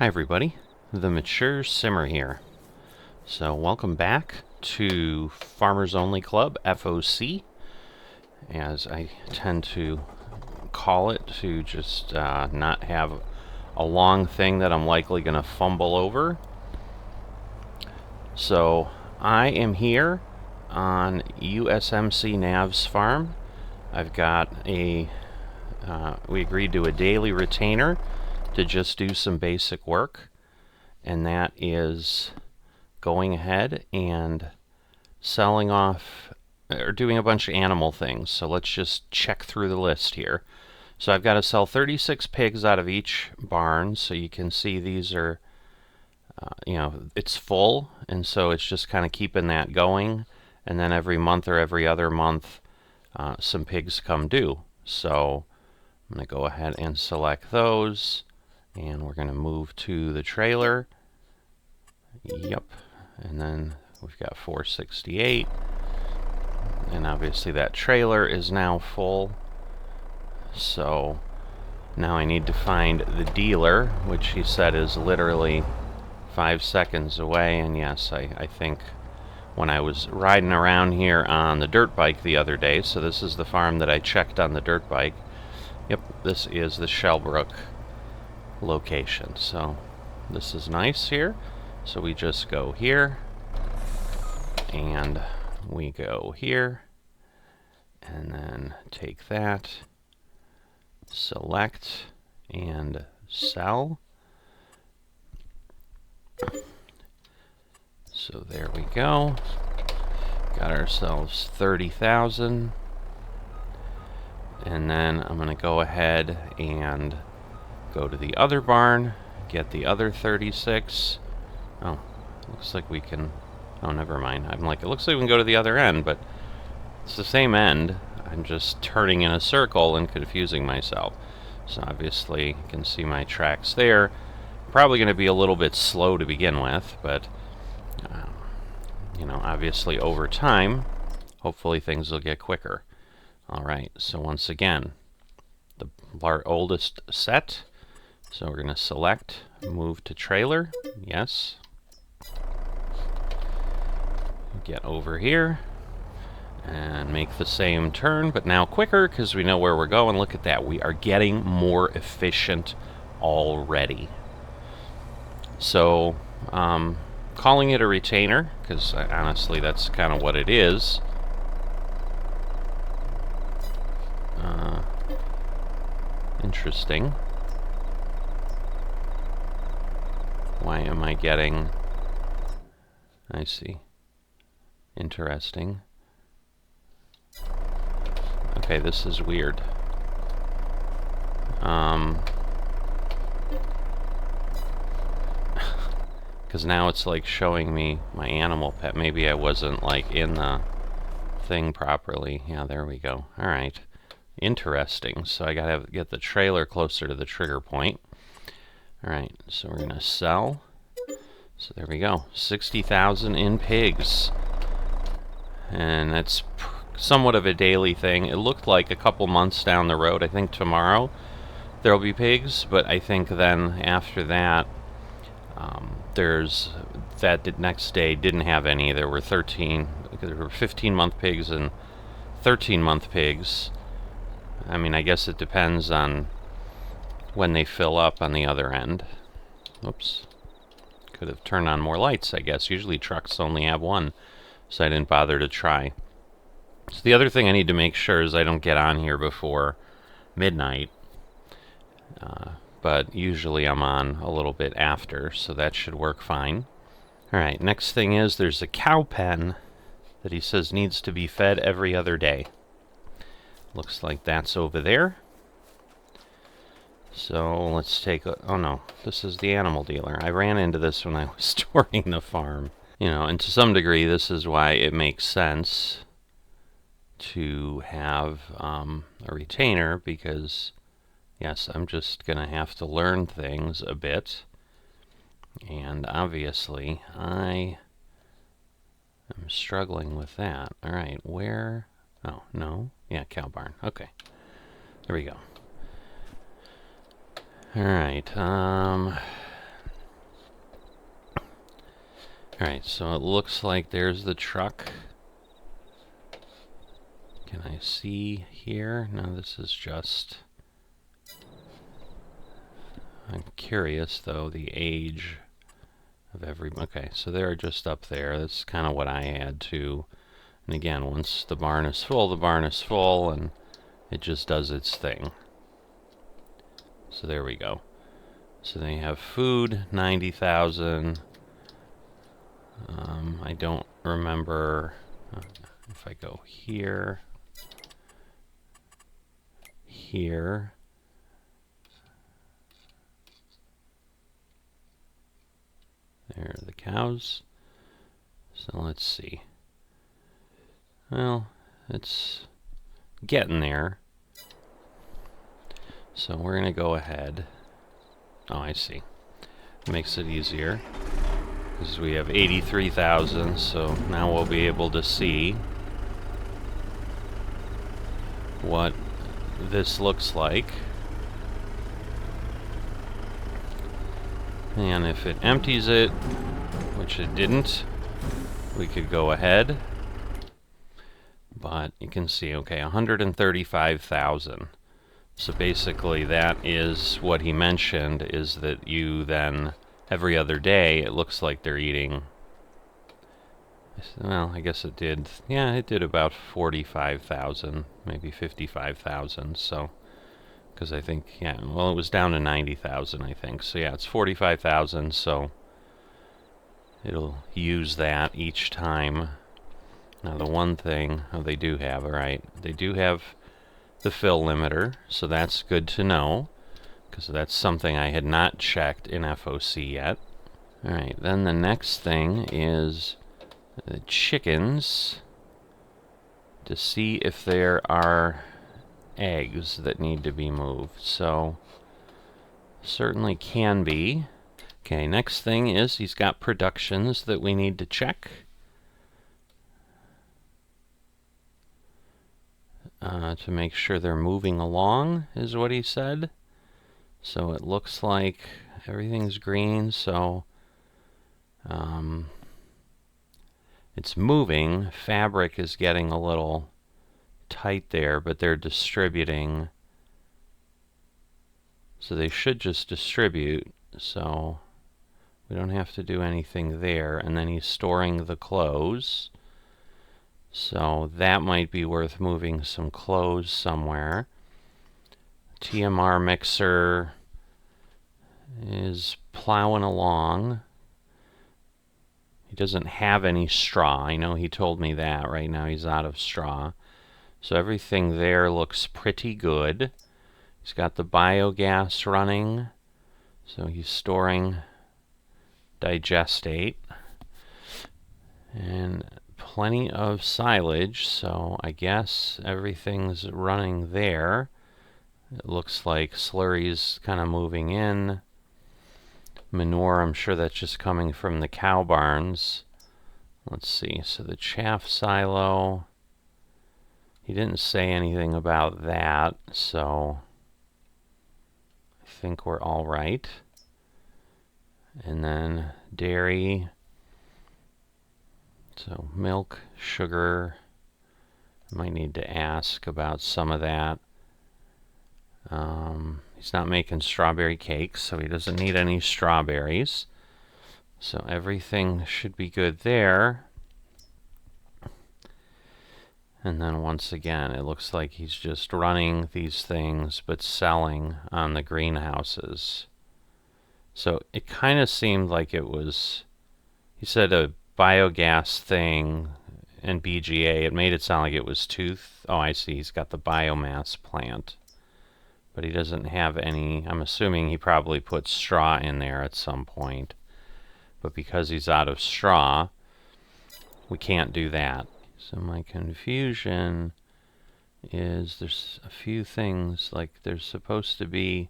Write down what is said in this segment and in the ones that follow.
Hi everybody, the Mature Simmer here. So welcome back to Farmers Only Club, FOC, as I tend to call it, to just not have a long thing that I'm likely going to fumble over. So I am here on USMC Nav's farm. I've got we agreed to a daily retainer to just do some basic work, and that is going ahead and selling off or doing a bunch of animal things. So let's just check through the list here. So I've got to sell 36 pigs out of each barn. So you can see these are, it's full, and so it's just kind of keeping that going. And then every month or every other month, some pigs come due. So I'm going to go ahead and select those. And we're going to move to the trailer. Yep. And then we've got 468. And obviously that trailer is now full. So now I need to find the dealer, which he said is literally 5 seconds away. And yes, I think when I was riding around here on the dirt bike the other day, so this is the farm that I checked on the dirt bike. Yep, this is the Shellbrook location. So this is nice here. So we just go here and we go here and then take that, select and sell. So there we go. Got ourselves 30,000. And then I'm going to go ahead and go to the other barn, get the other 36. Oh, looks like we can... Oh, never mind. I'm like, it looks like we can go to the other end, but it's the same end. I'm just turning in a circle and confusing myself. So obviously, you can see my tracks there. Probably going to be a little bit slow to begin with, but, obviously over time, hopefully things will get quicker. All right, so once again, our oldest set. So we're going to select, move to trailer, yes. Get over here and make the same turn, but now quicker because we know where we're going. Look at that, we are getting more efficient already. So, calling it a retainer, because honestly that's kind of what it is. Interesting. Why am I getting... I see. Interesting. Okay, this is weird. Because now it's like showing me my animal pet. Maybe I wasn't like in the thing properly. Yeah, there we go. Alright. Interesting. So I gotta get the trailer closer to the trigger point. Alright, so we're gonna sell. So there we go. 60,000 in pigs. And that's somewhat of a daily thing. It looked like a couple months down the road. I think tomorrow there'll be pigs, but I think then after that, there's that next day didn't have any. There were 15-month pigs and 13-month pigs. I mean, I guess it depends on when they fill up on the other end. Oops. Could have turned on more lights, I guess. Usually trucks only have one, so I didn't bother to try. So the other thing I need to make sure is I don't get on here before midnight. But usually I'm on a little bit after, so that should work fine. Alright, next thing is there's a cow pen that he says needs to be fed every other day. Looks like that's over there. So let's take a... Oh no, this is the animal dealer. I ran into this when I was touring the farm. And to some degree this is why it makes sense to have a retainer, because yes, I'm just gonna have to learn things a bit, and obviously I am struggling with that. Alright, where... Oh, no. Yeah, cow barn. Okay. There we go. Alright, Alright, so it looks like there's the truck. Can I see here? No, this is just... I'm curious, though, the age of every... Okay, so they're just up there. That's kind of what I had, too. And again, once the barn is full, the barn is full, and it just does its thing. So there we go. So they have food, 90,000. I don't remember if I go here, here. There are the cows. So let's see. Well, it's getting there. So we're going to go ahead. Oh, I see. Makes it easier. Because we have 83,000, so now we'll be able to see what this looks like. And if it empties it, which it didn't, we could go ahead. But you can see, okay, 135,000. So basically that is what he mentioned, is that you then, every other day, it looks like they're eating, well, I guess it did, yeah, it did about 45,000, maybe 55,000, so, because I think, yeah, well, it was down to 90,000, I think, so yeah, it's 45,000, so it'll use that each time. Now the one thing, oh, they do have, alright, they do have the fill limiter, so that's good to know, because that's something I had not checked in FOC yet. Alright, then the next thing is the chickens, to see if there are eggs that need to be moved. So, certainly can be. Okay, next thing is he's got productions that we need to check. To make sure they're moving along, is what he said. So it looks like everything's green, so it's moving. Fabric is getting a little tight there, but they're distributing. So they should just distribute, so we don't have to do anything there. And then he's storing the clothes. So that might be worth moving some clothes somewhere. TMR mixer is plowing along. He doesn't have any straw. I know he told me that. Right now he's out of straw. So everything there looks pretty good. He's got the biogas running. So he's storing digestate. And plenty of silage, so I guess everything's running there. It looks like slurry's kind of moving in. Manure, I'm sure that's just coming from the cow barns. Let's see, so the chaff silo, he didn't say anything about that, so I think we're all right. And then dairy, so milk, sugar, I might need to ask about some of that. He's not making strawberry cakes, so he doesn't need any strawberries. So everything should be good there. And then once again, it looks like he's just running these things, but selling on the greenhouses. So it kind of seemed like it was, he said a biogas thing and BGA. It made it sound like it was tooth. Oh, I see. He's got the biomass plant. But he doesn't have any. I'm assuming he probably put straw in there at some point. But because he's out of straw, we can't do that. So my confusion is there's a few things, like there's supposed to be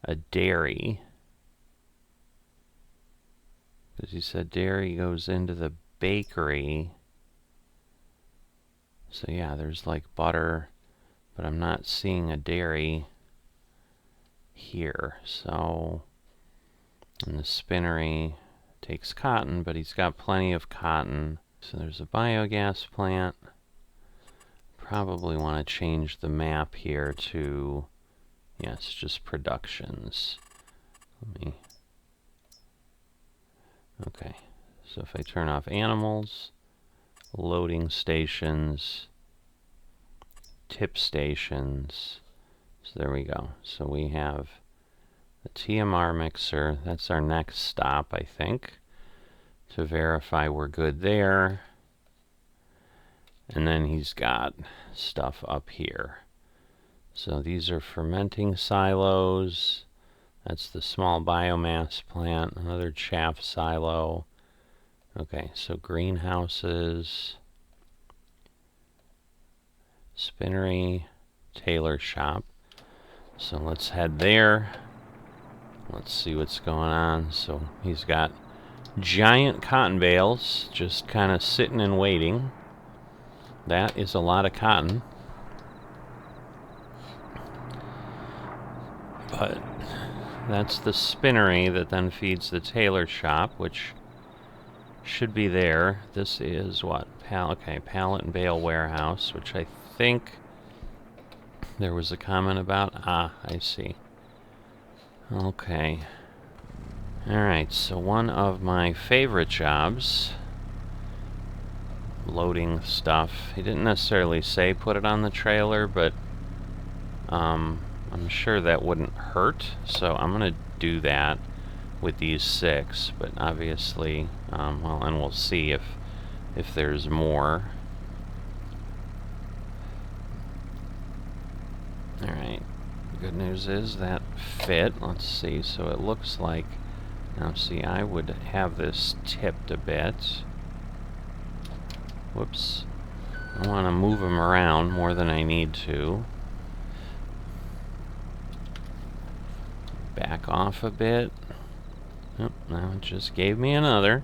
a dairy. Because he said dairy goes into the bakery. So yeah, there's like butter, but I'm not seeing a dairy here. So in the spinnery, Takes cotton, but he's got plenty of cotton. So there's a biogas plant. Probably want to change the map here to, yes, just productions. Okay, so if I turn off animals, loading stations, tip stations, so there we go. So we have the TMR mixer. That's our next stop, I think, to verify we're good there. And then he's got stuff up here. So these are fermenting silos. That's the small biomass plant, another chaff silo. Okay, so greenhouses, spinnery, tailor shop. So let's head there. Let's see what's going on. So he's got giant cotton bales just kind of sitting and waiting. That is a lot of cotton. But that's the spinnery that then feeds the tailor shop, which should be there. This is what? Okay, pallet and bale warehouse, which I think there was a comment about. Ah, I see. Okay. Alright, so one of my favorite jobs, loading stuff. He didn't necessarily say put it on the trailer, but I'm sure that wouldn't hurt, so I'm going to do that with these 6, but obviously, well, and we'll see if there's more. Alright, good news is that fit. Let's see, so it looks like, now see, I would have this tipped a bit. Whoops. I want to move them around more than I need to. Back off a bit. Oh, now it just gave me another.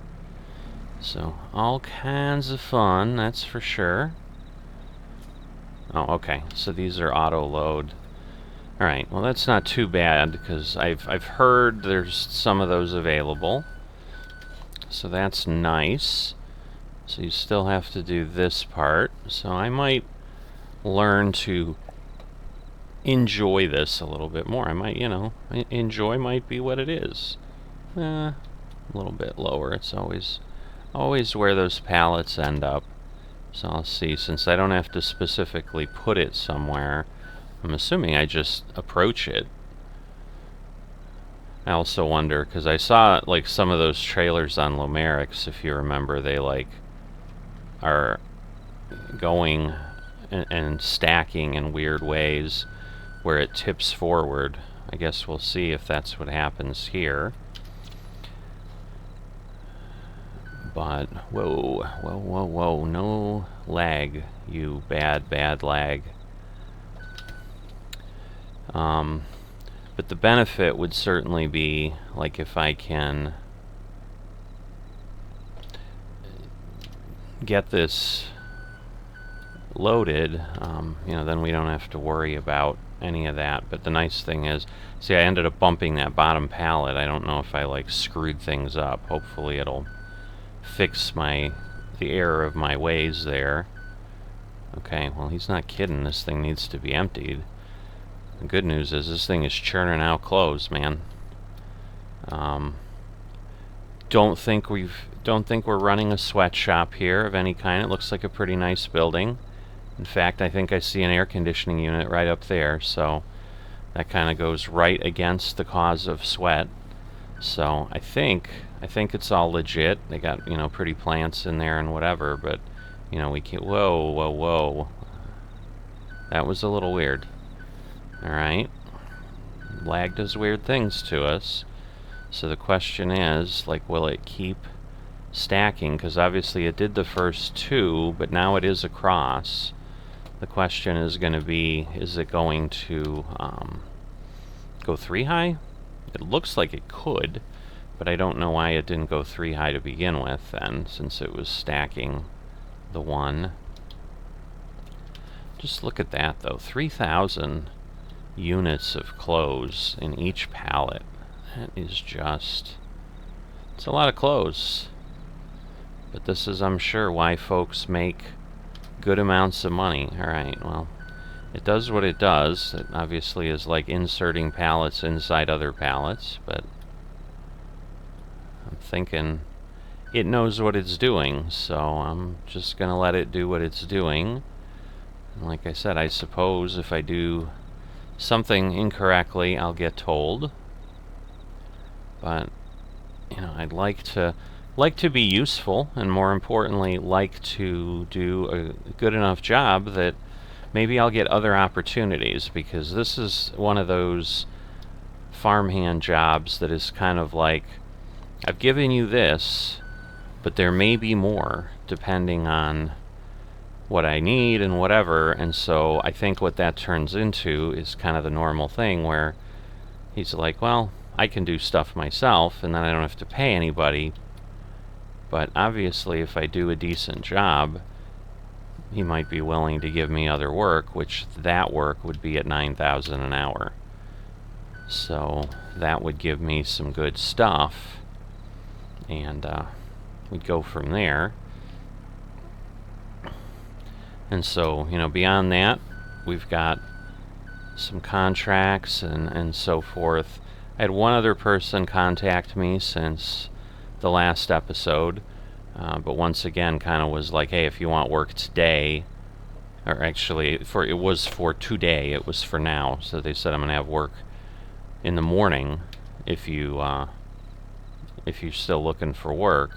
So, all kinds of fun, that's for sure. Oh, okay. So these are auto load. Alright, well that's not too bad, because I've heard there's some of those available. So that's nice. So you still have to do this part. So I might learn to enjoy this a little bit more. I might, you know, enjoy might be what it is. A little bit lower. It's always where those pallets end up. So I'll see, since I don't have to specifically put it somewhere, I'm assuming I just approach it. I also wonder, because I saw like some of those trailers on Lomerix, if you remember, they like are going and stacking in weird ways where it tips forward. I guess we'll see if that's what happens here. But, whoa, whoa, whoa, whoa, no lag, you bad lag. But the benefit would certainly be, like, if I can get this loaded, you know, then we don't have to worry about any of that. But the nice thing is, see, I ended up bumping that bottom pallet. I don't know if I, like, screwed things up. Hopefully it'll fix the error of my ways there. Okay, well, he's not kidding. This thing needs to be emptied. The good news is this thing is churning out clothes, man. Don't think we're running a sweatshop here of any kind. It looks like a pretty nice building. In fact, I think I see an air conditioning unit right up there, so that kind of goes right against the cause of sweat. So I think it's all legit. They got, you know, pretty plants in there and whatever, but, you know, we can't. Whoa, whoa, whoa. That was a little weird. Alright. Lag does weird things to us. So the question is, like, will it keep stacking? Because obviously it did the first 2, but now it is across. The question is going to be, is it going to go 3 high? It looks like it could, but I don't know why it didn't go 3 high to begin with then, since it was stacking the 1. Just look at that, though. 3,000 units of clothes in each pallet. That is just It's a lot of clothes. But this is, I'm sure, why folks make good amounts of money. Alright, well, it does what it does. It obviously is like inserting pallets inside other pallets, but I'm thinking it knows what it's doing, so I'm just gonna let it do what it's doing. And like I said, I suppose if I do something incorrectly, I'll get told. But, you know, I'd like to be useful, and more importantly, like to do a good enough job that maybe I'll get other opportunities, because this is one of those farmhand jobs that is kind of like, I've given you this, but there may be more depending on what I need and whatever. And so I think what that turns into is kind of the normal thing where he's like, well, I can do stuff myself and then I don't have to pay anybody. But obviously if I do a decent job, he might be willing to give me other work, which that work would be at $9,000 an hour. So that would give me some good stuff, and we'd go from there. And so, you know, beyond that, we've got some contracts and so forth. I had one other person contact me since the last episode, but once again kind of was like, hey, if you want work today, or actually it was for today, it was for now. So they said I'm going to have work in the morning if you're still looking for work.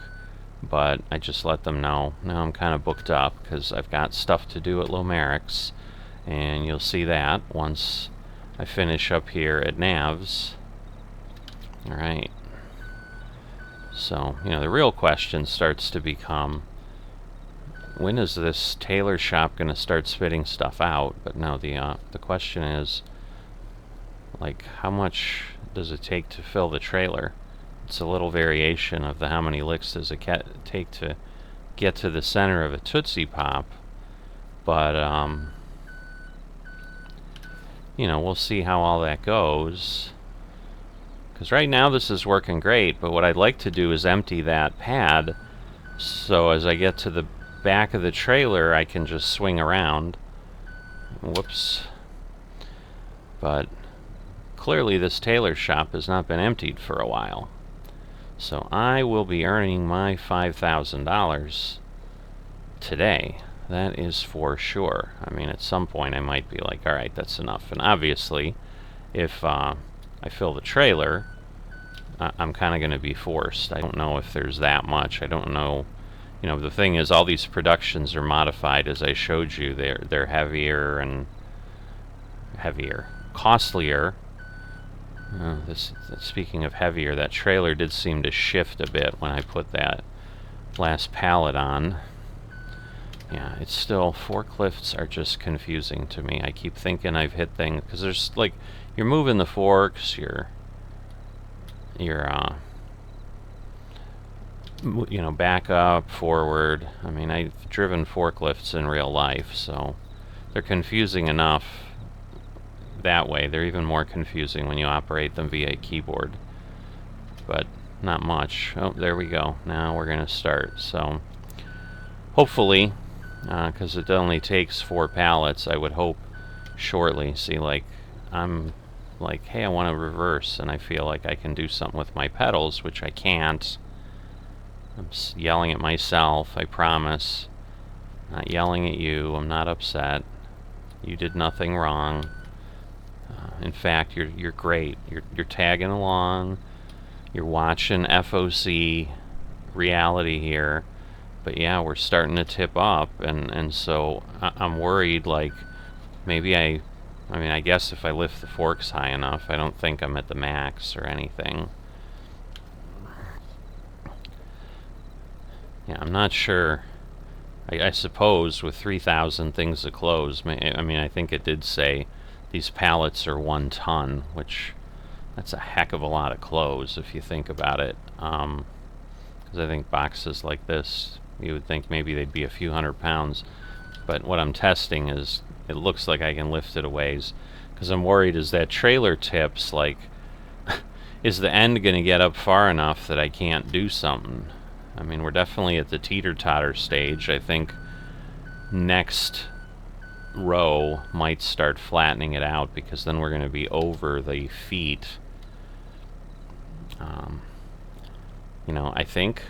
But I just let them know, now I'm kind of booked up because I've got stuff to do at Lomerix, and you'll see that once I finish up here at Navs. Alright. So, you know, the real question starts to become, when is this tailor shop going to start spitting stuff out? But no, the question is, like, how much does it take to fill the trailer? It's a little variation of the how many licks does it take to get to the center of a Tootsie Pop. But, you know, we'll see how all that goes. Because right now this is working great, but what I'd like to do is empty that pad, so as I get to the back of the trailer, I can just swing around. Whoops. But clearly this tailor shop has not been emptied for a while. So I will be earning my $5,000 today. That is for sure. I mean, at some point I might be like, alright, that's enough. And obviously, if I fill the trailer, I'm kind of going to be forced. I don't know if there's that much. I don't know. You know, the thing is, all these productions are modified, as I showed you. They're heavier and heavier. Costlier. Speaking of heavier, that trailer did seem to shift a bit when I put that last pallet on. Yeah, it's still, forklifts are just confusing to me. I keep thinking I've hit things, because there's like, you're moving the forks, you're you know, back up, forward. I mean, I've driven forklifts in real life, so they're confusing enough that way. They're even more confusing when you operate them via a keyboard. But not much. Oh, there we go. Now we're going to start. So hopefully, because it only takes 4 pallets, I would hope shortly. See, like, I'm like, hey, I want to reverse, and I feel like I can do something with my pedals, which I can't. I'm yelling at myself, I promise. Not yelling at you. I'm not upset. You did nothing wrong. In fact, you're great. You're tagging along. You're watching FOC reality here. But yeah, we're starting to tip up, and so I'm worried, like, maybe I mean, I guess if I lift the forks high enough, I don't think I'm at the max or anything. Yeah, I'm not sure. I suppose with 3,000 things to close, I mean, I think it did say these pallets are 1 ton, which that's a heck of a lot of clothes if you think about it. Because I think boxes like this, you would think maybe they'd be a few hundred pounds. But what I'm testing is, it looks like I can lift it a ways. Because I'm worried as that trailer tips, like, is the end going to get up far enough that I can't do something? I mean, we're definitely at the teeter-totter stage. I think next row might start flattening it out, because then we're going to be over the feet. You know, I think,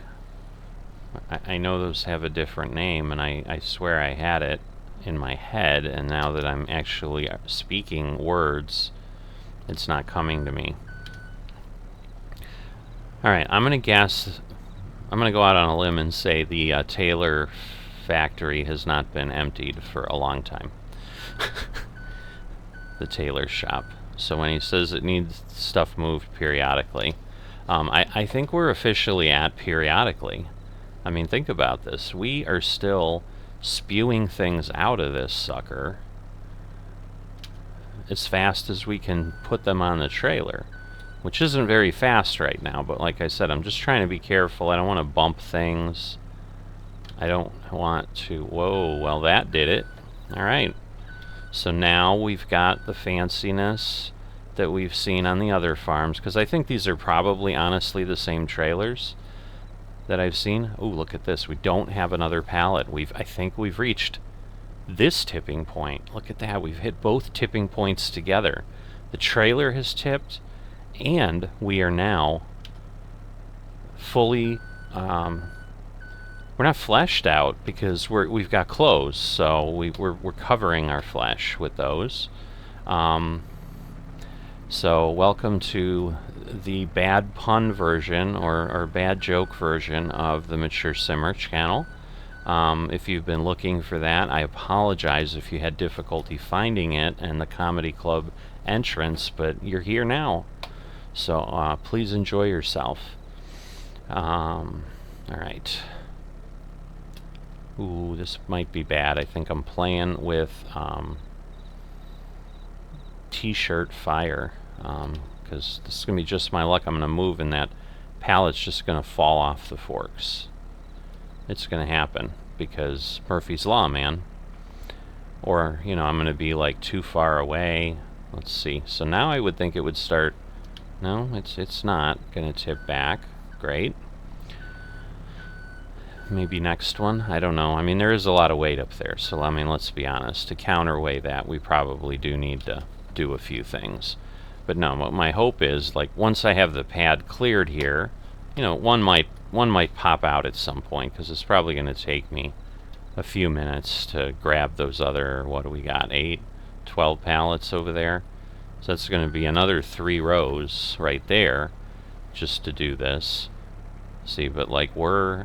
I know those have a different name, and I swear I had it in my head, and now that I'm actually speaking words, it's not coming to me. Alright, I'm going to guess, I'm going to go out on a limb and say the Taylor factory has not been emptied for a long time. The Taylor shop. So when he says it needs stuff moved periodically, I think we're officially at periodically. I mean, think about this. We are still spewing things out of this sucker as fast as we can put them on the trailer, which isn't very fast right now, but like I said, I'm just trying to be careful. I don't want to bump things. I don't want to... Whoa, well, that did it. Alright. So now we've got the fanciness that we've seen on the other farms, because I think these are probably, honestly, the same trailers that I've seen. Oh, look at this. We don't have another pallet. I think we've reached this tipping point. Look at that. We've hit both tipping points together. The trailer has tipped, and we are now fully... we're not fleshed out because we've got clothes, so we're covering our flesh with those. So welcome to the bad pun version or bad joke version of the Mature Simmer channel. If you've been looking for that, I apologize if you had difficulty finding it and the comedy club entrance, but you're here now. So please enjoy yourself. Alright. Ooh, this might be bad. I think I'm playing with T-shirt fire, because this is going to be just my luck. I'm going to move and that pallet's just going to fall off the forks. It's going to happen, because Murphy's Law, man. Or, you know, I'm going to be like too far away. Let's see. So now I would think it would start... No, it's not going to tip back. Great. Maybe next one, I don't know. I mean, there is a lot of weight up there, so I mean, let's be honest. To counterweigh that, we probably do need to do a few things. But no, what my hope is, like, once I have the pad cleared here, you know, one might pop out at some point, because it's probably going to take me a few minutes to grab those other, what do we got, 8, 12 pallets over there. So that's going to be another 3 rows right there just to do this. See, but like, we're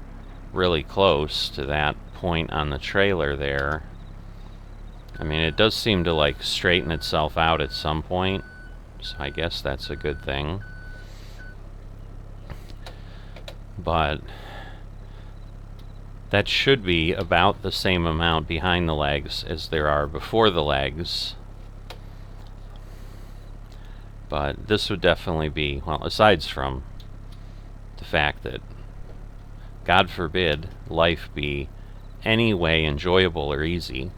really close to that point on the trailer there. I mean, it does seem to like straighten itself out at some point, so I guess that's a good thing. But that should be about the same amount behind the legs as there are before the legs. But this would definitely be, well, aside from the fact that, God forbid, life be any way enjoyable or easy.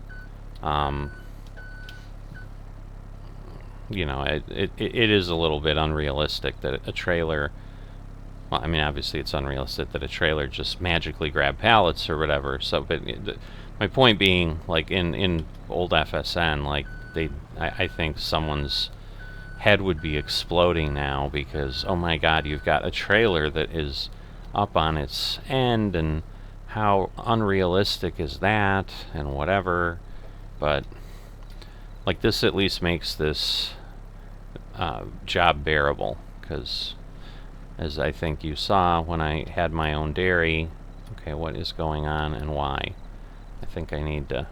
You know, it is a little bit unrealistic that a trailer... Well, I mean, obviously it's unrealistic that a trailer just magically grab pallets or whatever. So, but my point being, like, in old FSN, like, I think someone's head would be exploding now because, oh my God, you've got a trailer that is up on its end, and how unrealistic is that, and whatever. But like, this at least makes this job bearable, because as I think you saw when I had my own dairy, okay, what is going on and why? I think I need to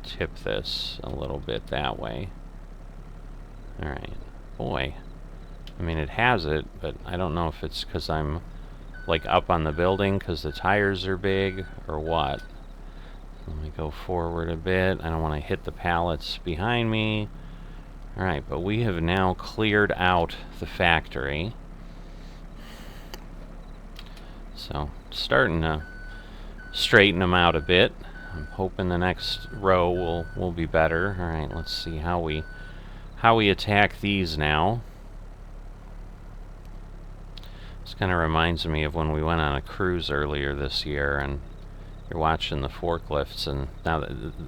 tip this a little bit that way. Alright, boy, I mean, it has it, but I don't know if it's because I'm like up on the building because the tires are big or what. Let me go forward a bit. I don't want to hit the pallets behind me. Alright, but we have now cleared out the factory. So, starting to straighten them out a bit. I'm hoping the next row will be better. Alright, let's see how we attack these now. kind of reminds me of when we went on a cruise earlier this year, and you're watching the forklifts, and now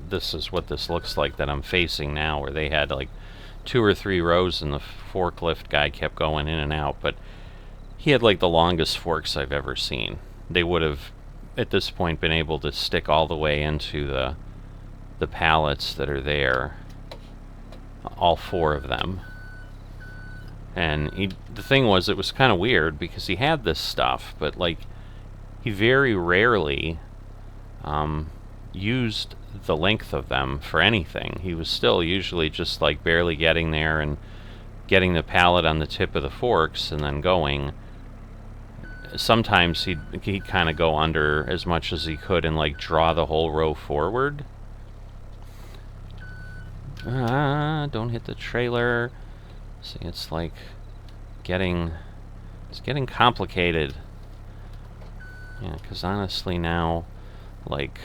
this is what this looks like that I'm facing now, where they had like 2 or 3 rows and the forklift guy kept going in and out, but he had like the longest forks I've ever seen. They would have at this point been able to stick all the way into the pallets that are there, all 4 of them. And the thing was, it was kind of weird because he had this stuff, but like he very rarely used the length of them for anything. He was still usually just like barely getting there and getting the pallet on the tip of the forks and then going. Sometimes he'd kind of go under as much as he could and like draw the whole row forward. Don't hit the trailer. See, it's like getting complicated. Yeah, because honestly now, like,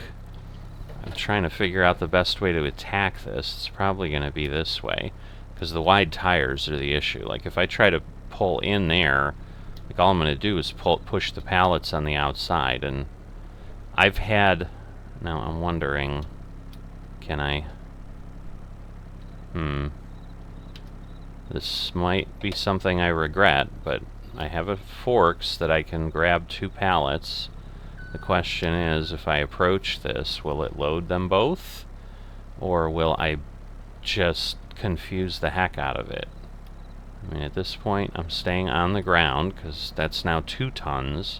I'm trying to figure out the best way to attack this. It's probably going to be this way, because the wide tires are the issue. Like, if I try to pull in there, like, all I'm going to do is push the pallets on the outside, and I've had... Now, I'm wondering, can I... This might be something I regret, but I have forks that I can grab 2 pallets. The question is, if I approach this, will it load them both? Or will I just confuse the heck out of it? I mean, at this point, I'm staying on the ground, because that's now 2 tons,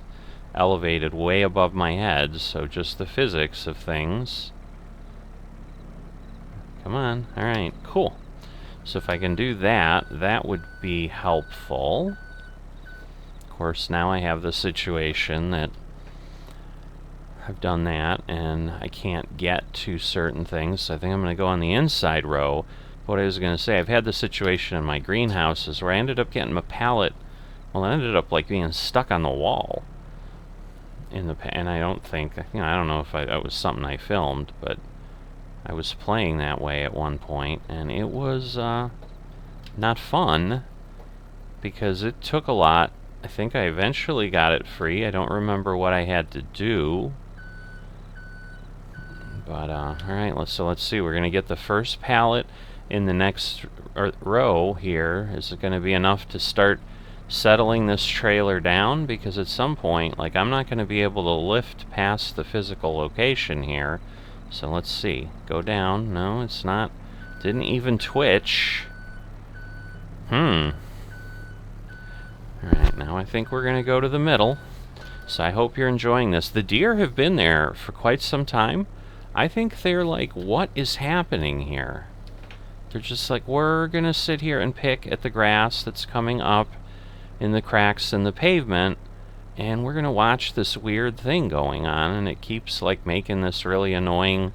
elevated way above my head, so just the physics of things. Come on. Alright, cool. So if I can do that, that would be helpful. Of course, now I have the situation that I've done that, and I can't get to certain things, so I think I'm going to go on the inside row. What I was going to say, I've had the situation in my greenhouses where I ended up getting a pallet, well, it ended up like being stuck on the wall. And I don't think, I don't know if that was something I filmed, but I was playing that way at one point, and it was not fun, because it took a lot. I think I eventually got it free. I don't remember what I had to do. But, alright, let's see. We're going to get the first pallet in the next row here. Is it going to be enough to start settling this trailer down? Because at some point, like, I'm not going to be able to lift past the physical location here. So let's see. Go down. No, it's not. Didn't even twitch. Alright, now I think we're going to go to the middle. So I hope you're enjoying this. The deer have been there for quite some time. I think they're like, what is happening here? They're just like, we're going to sit here and pick at the grass that's coming up in the cracks in the pavement, and we're going to watch this weird thing going on, and it keeps like making this really annoying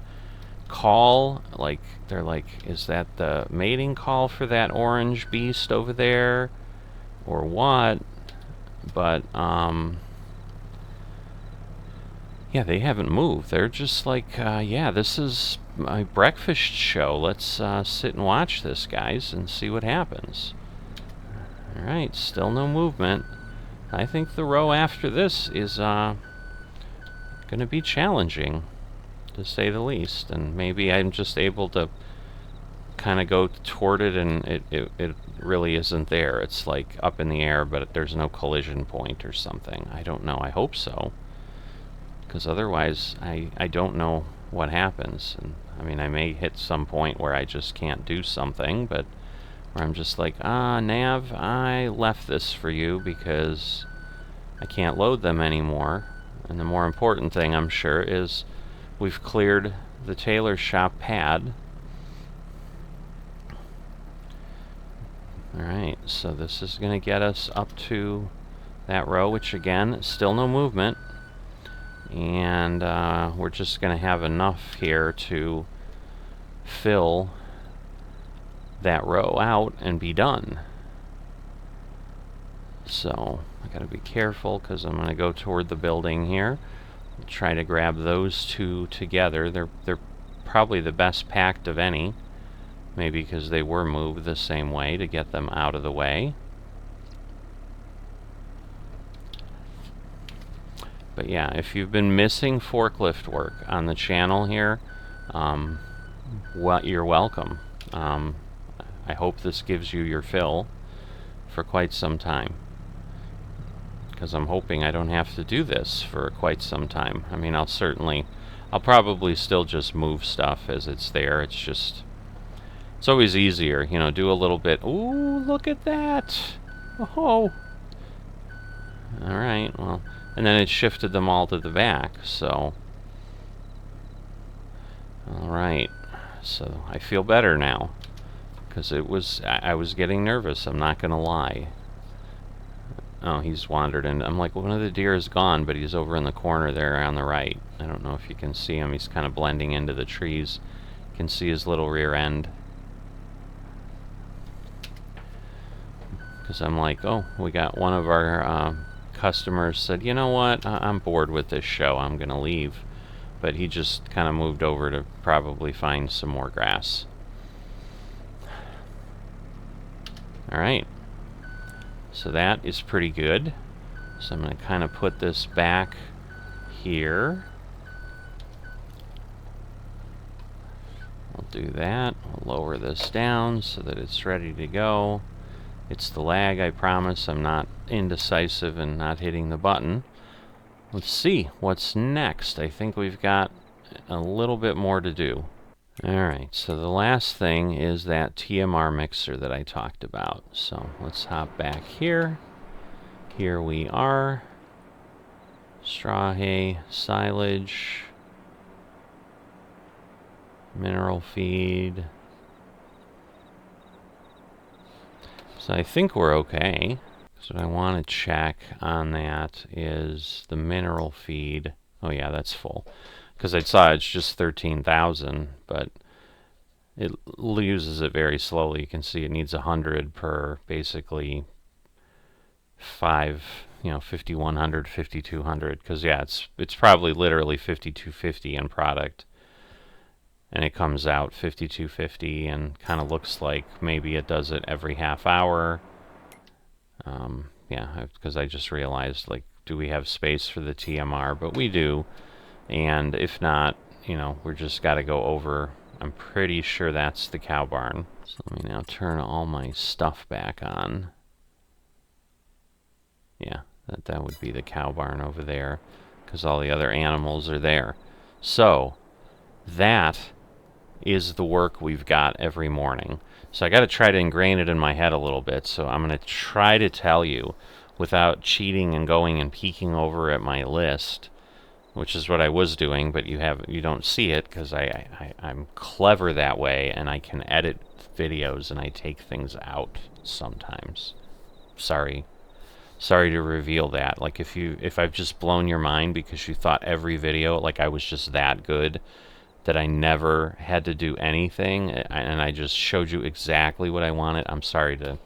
call. Like, they're like, is that the mating call for that orange beast over there? Or what? But, yeah, they haven't moved. They're just like, yeah, this is my breakfast show. Let's sit and watch this, guys, and see what happens. Alright, still no movement. I think the row after this is going to be challenging, to say the least. And maybe I'm just able to kind of go toward it, and it really isn't there. It's like up in the air, but there's no collision point or something. I don't know. I hope so. Because otherwise, I don't know what happens. And I mean, I may hit some point where I just can't do something, but where I'm just like, Nav, I left this for you because I can't load them anymore. And the more important thing, I'm sure, is we've cleared the tailor shop pad. Alright, so this is going to get us up to that row, which again, still no movement. And we're just going to have enough here to fill that row out and be done. So I got to be careful because I'm going to go toward the building here. Try to grab those 2 together. They're probably the best packed of any. Maybe because they were moved the same way to get them out of the way. But yeah, if you've been missing forklift work on the channel here, well, you're welcome. I hope this gives you your fill for quite some time, because I'm hoping I don't have to do this for quite some time. I mean, I'll probably still just move stuff as it's there. It's always easier, you know, do a little bit. Ooh, look at that. Oh. All right, well, and then it shifted them all to the back, so. All right, so I feel better now, because I was getting nervous, I'm not gonna lie. Oh, he's wandered in. I'm like, one of the deer is gone, but he's over in the corner there on the right. I don't know if you can see him. He's kind of blending into the trees. You can see his little rear end. Because I'm like, oh, we got one of our customers said, you know what, I'm bored with this show, I'm gonna leave. But he just kind of moved over to probably find some more grass. Alright, so that is pretty good. So I'm going to kind of put this back here. We'll do that. We'll lower this down so that it's ready to go. It's the lag, I promise. I'm not indecisive and not hitting the button. Let's see what's next. I think we've got a little bit more to do. Alright, so the last thing is that TMR mixer that I talked about. So let's hop back here. Here we are. Straw hay, silage, mineral feed. So I think we're okay. So what I want to check on that is the mineral feed. Oh yeah, that's full. Because I saw it's just 13,000, but it uses it very slowly. You can see it needs 100 per basically 5100, 5200. Because yeah, it's probably literally 5250 in product, and it comes out 5250, and kind of looks like maybe it does it every half hour. Yeah, because I just realized, like, do we have space for the TMR? But we do. And if not, you know, we're just got to go over. I'm pretty sure that's the cow barn. So let me now turn all my stuff back on. Yeah, that would be the cow barn over there, because all the other animals are there. So that is the work we've got every morning. So I got to try to ingrain it in my head a little bit. So I'm going to try to tell you without cheating and going and peeking over at my list, which is what I was doing, but you don't see it because I'm clever that way, and I can edit videos and I take things out sometimes. Sorry to reveal that. Like, if I've just blown your mind because you thought every video like I was just that good, that I never had to do anything, and I just showed you exactly what I wanted, I'm sorry to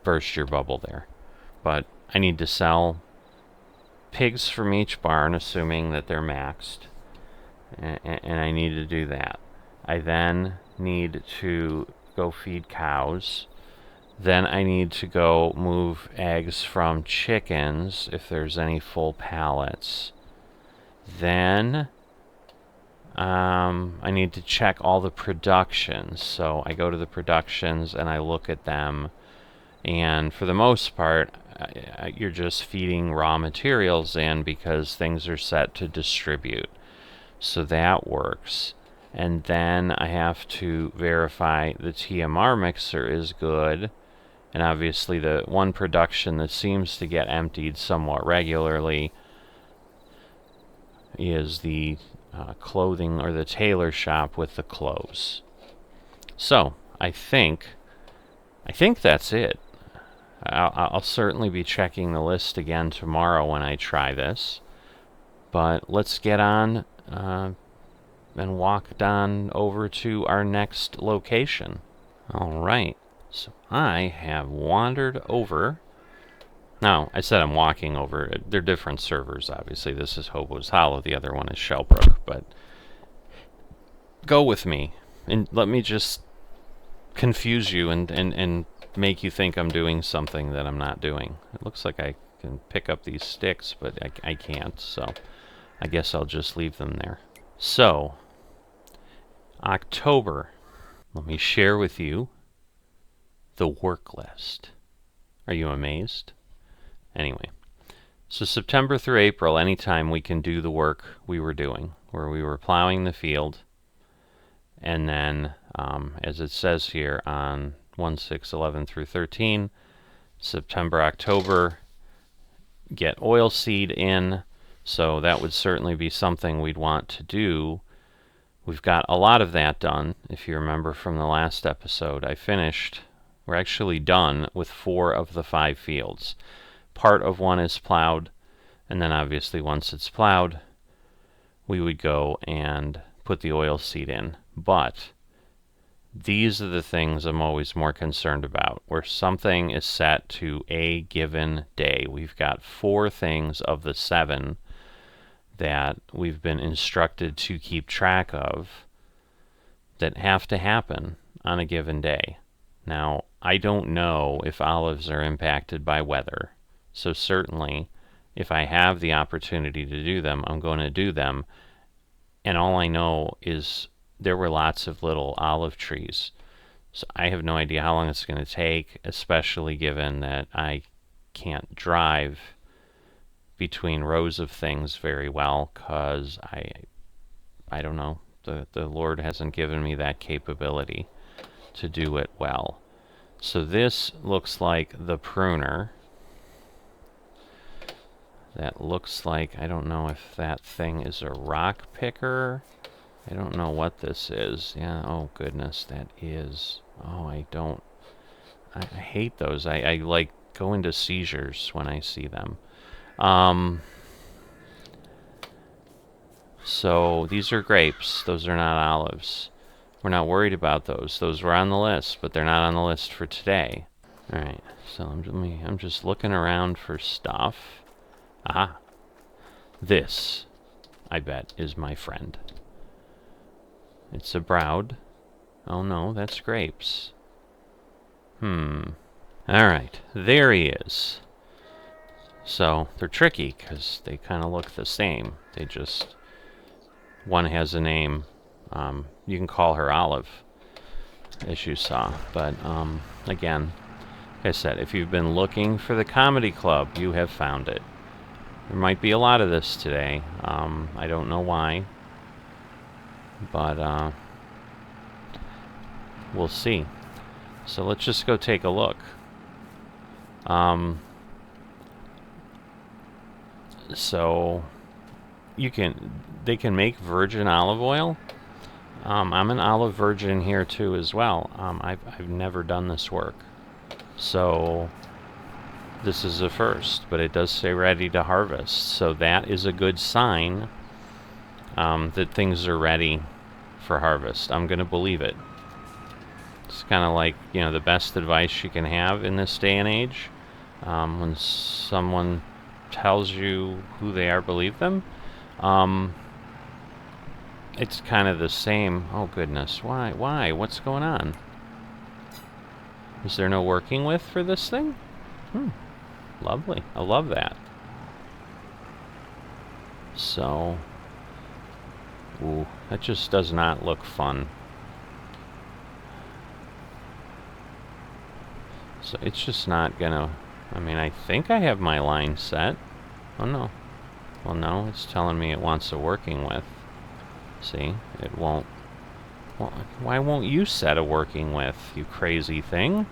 burst your bubble there. But I need to sell pigs from each barn, assuming that they're maxed, and I need to do that. I then need to go feed cows. Then I need to go move eggs from chickens if there's any full pallets. Then I need to check all the productions. So I go to the productions and I look at them, and for the most part you're just feeding raw materials in because things are set to distribute. So that works. And then I have to verify the TMR mixer is good. And obviously the one production that seems to get emptied somewhat regularly is the clothing, or the tailor shop with the clothes. So I think that's it. I'll certainly be checking the list again tomorrow when I try this. But let's get on and walk down over to our next location. Alright, so I have wandered over. Now, I said I'm walking over. They're different servers, obviously. This is Hobo's Hollow, the other one is Shellbrook, but go with me and let me just confuse you and make you think I'm doing something that I'm not doing. It looks like I can pick up these sticks, but I can't, so I guess I'll just leave them there. So, October. Let me share with you the work list. Are you amazed? Anyway, so September through April, anytime we can do the work we were doing, where we were plowing the field, and then, as it says here on 1/6/11 through 13, September, October, get oil seed in, so that would certainly be something we'd want to do. We've got a lot of that done. If you remember from the last episode, we're actually done with 4 of the 5 fields. Part of one is plowed, and then obviously once it's plowed, we would go and put the oil seed in. But these are the things I'm always more concerned about, where something is set to a given day. We've got 4 things of the 7 that we've been instructed to keep track of that have to happen on a given day. Now, I don't know if olives are impacted by weather, so certainly if I have the opportunity to do them, I'm going to do them. And all I know is there were lots of little olive trees, so I have no idea how long it's going to take, especially given that I can't drive between rows of things very well, because I don't know, the Lord hasn't given me that capability to do it well. So this looks like the pruner. That looks like, I don't know if that thing is a rock picker. I don't know what this is. Yeah, oh goodness, that is. Oh, I hate those. I like go into seizures when I see them. So these are grapes. Those are not olives. We're not worried about those. Those were on the list, but they're not on the list for today. All right. So I'm just looking around for stuff. Aha. This, I bet, is my friend. It's a browd. Oh no, that's grapes. All right. There he is. So they're tricky because they kind of look the same. They just, one has a name. You can call her Olive, as you saw. But again, like I said, if you've been looking for the comedy club, you have found it. There might be a lot of this today. I don't know why, but we'll see. So let's just go take a look. So they can make virgin olive oil. I'm an olive virgin here too as well. I've never done this work, so this is a first, but it does say ready to harvest, so that is a good sign that things are ready for harvest. I'm gonna believe it. It's kind of like, you know, the best advice you can have in this day and age. When someone tells you who they are, believe them. It's kind of the same. Oh goodness, why? What's going on? Is there no working with for this thing? Lovely. I love that. So, ooh, that just does not look fun. So it's just not gonna, I mean, I think I have my line set. Oh no. Well no, it's telling me it wants a working with. See, it won't. Well, why won't you set a working with, you crazy thing?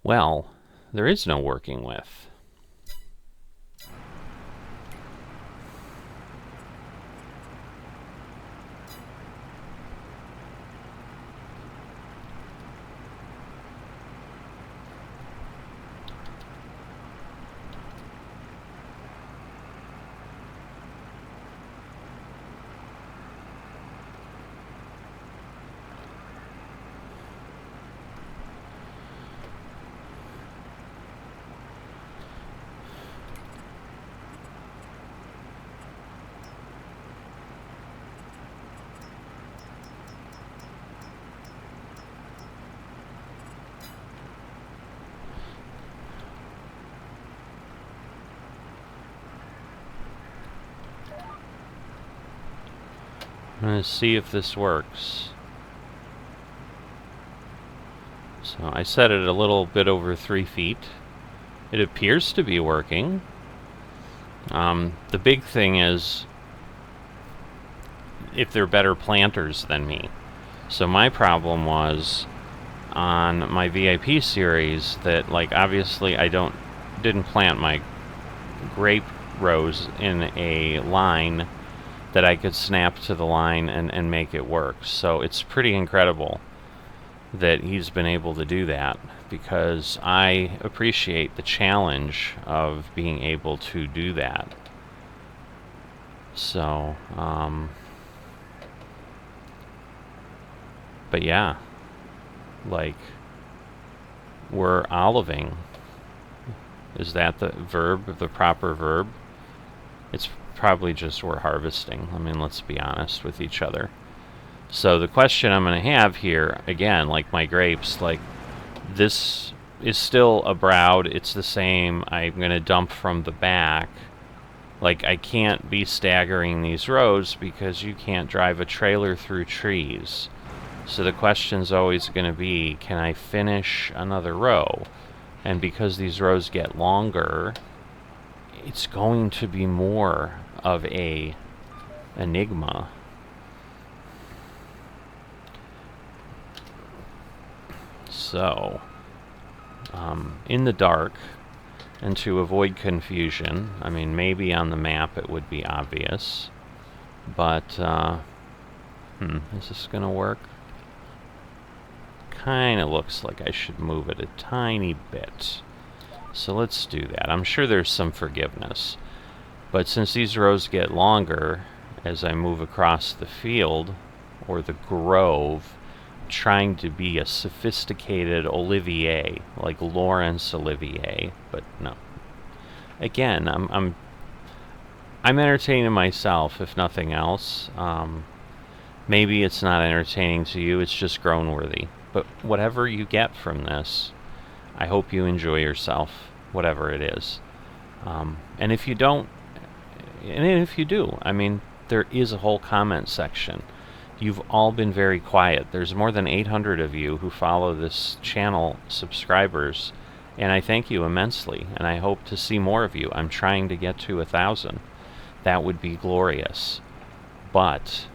Well, there is no working with. going to see if this works. So I set it a little bit over 3 feet. It appears to be working. The big thing is if they're better planters than me. So my problem was on my VIP series that, like, obviously I didn't plant my grape rows in a line that I could snap to the line and make it work. So it's pretty incredible that he's been able to do that, because I appreciate the challenge of being able to do that. So, but yeah, like, we're oliving. Is that the verb, the proper verb? It's probably just we're harvesting. I mean, let's be honest with each other. So the question I'm going to have here, again, like my grapes, like, this is still a browd. It's the same. I'm going to dump from the back. Like, I can't be staggering these rows because you can't drive a trailer through trees. So the question's always going to be, can I finish another row? And because these rows get longer, it's going to be more of a enigma. So, in the dark, and to avoid confusion, I mean, maybe on the map it would be obvious, but, is this gonna work? Kinda looks like I should move it a tiny bit. So let's do that. I'm sure there's some forgiveness. But since these rows get longer as I move across the field, or the grove, trying to be a sophisticated Olivier, like Laurence Olivier, but no. Again, I'm entertaining myself, if nothing else. Maybe it's not entertaining to you, it's just grown-worthy. But whatever you get from this, I hope you enjoy yourself, whatever it is. And if you don't, and if you do, I mean, there is a whole comment section. You've all been very quiet. There's more than 800 of you who follow this channel, subscribers, and I thank you immensely, and I hope to see more of you. I'm trying to get to 1,000. That would be glorious. But,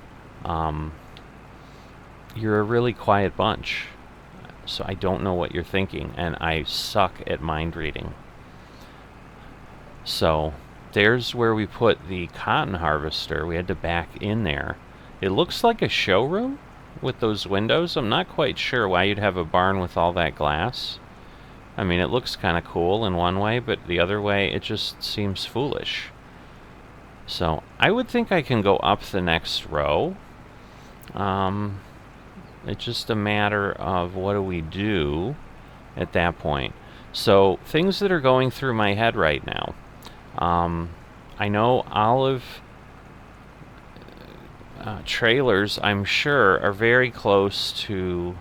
you're a really quiet bunch, so I don't know what you're thinking, and I suck at mind reading. So, there's where we put the cotton harvester. We had to back in there. It looks like a showroom with those windows. I'm not quite sure why you'd have a barn with all that glass. I mean, it looks kind of cool in one way, but the other way, it just seems foolish. So, I would think I can go up the next row. It's just a matter of what do we do at that point. So, things that are going through my head right now. I know olive trailers, I'm sure, are very close to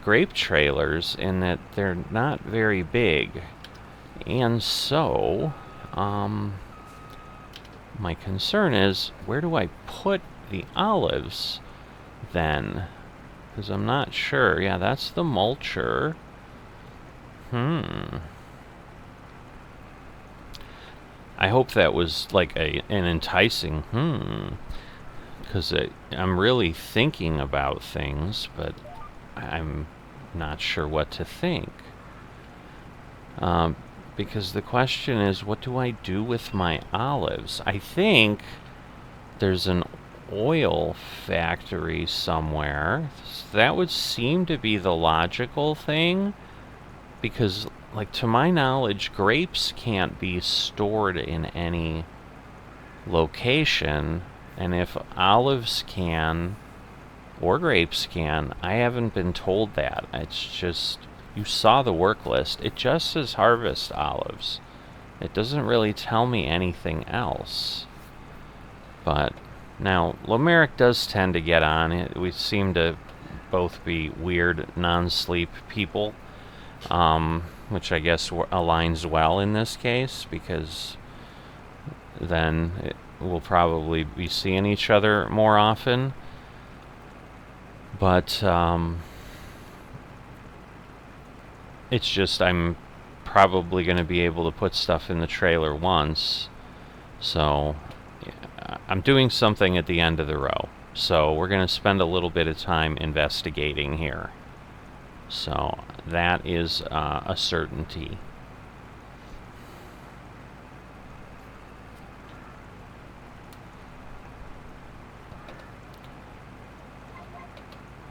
grape trailers in that they're not very big. And so, my concern is, where do I put the olives then? Because I'm not sure. Yeah, that's the mulcher. I hope that was like an enticing because I'm really thinking about things, but I'm not sure what to think. Because the question is, what do I do with my olives? I think there's an oil factory somewhere. So that would seem to be the logical thing, because, like, to my knowledge, grapes can't be stored in any location, and if olives can, or grapes can, I haven't been told that. It's just, you saw the work list. It just says harvest olives. It doesn't really tell me anything else. But, now, Lomeric does tend to get on. We seem to both be weird, non-sleep people. Which I guess aligns well in this case, because then we'll probably be seeing each other more often. But it's just I'm probably going to be able to put stuff in the trailer once. So I'm doing something at the end of the row. So we're going to spend a little bit of time investigating here. So that is a certainty.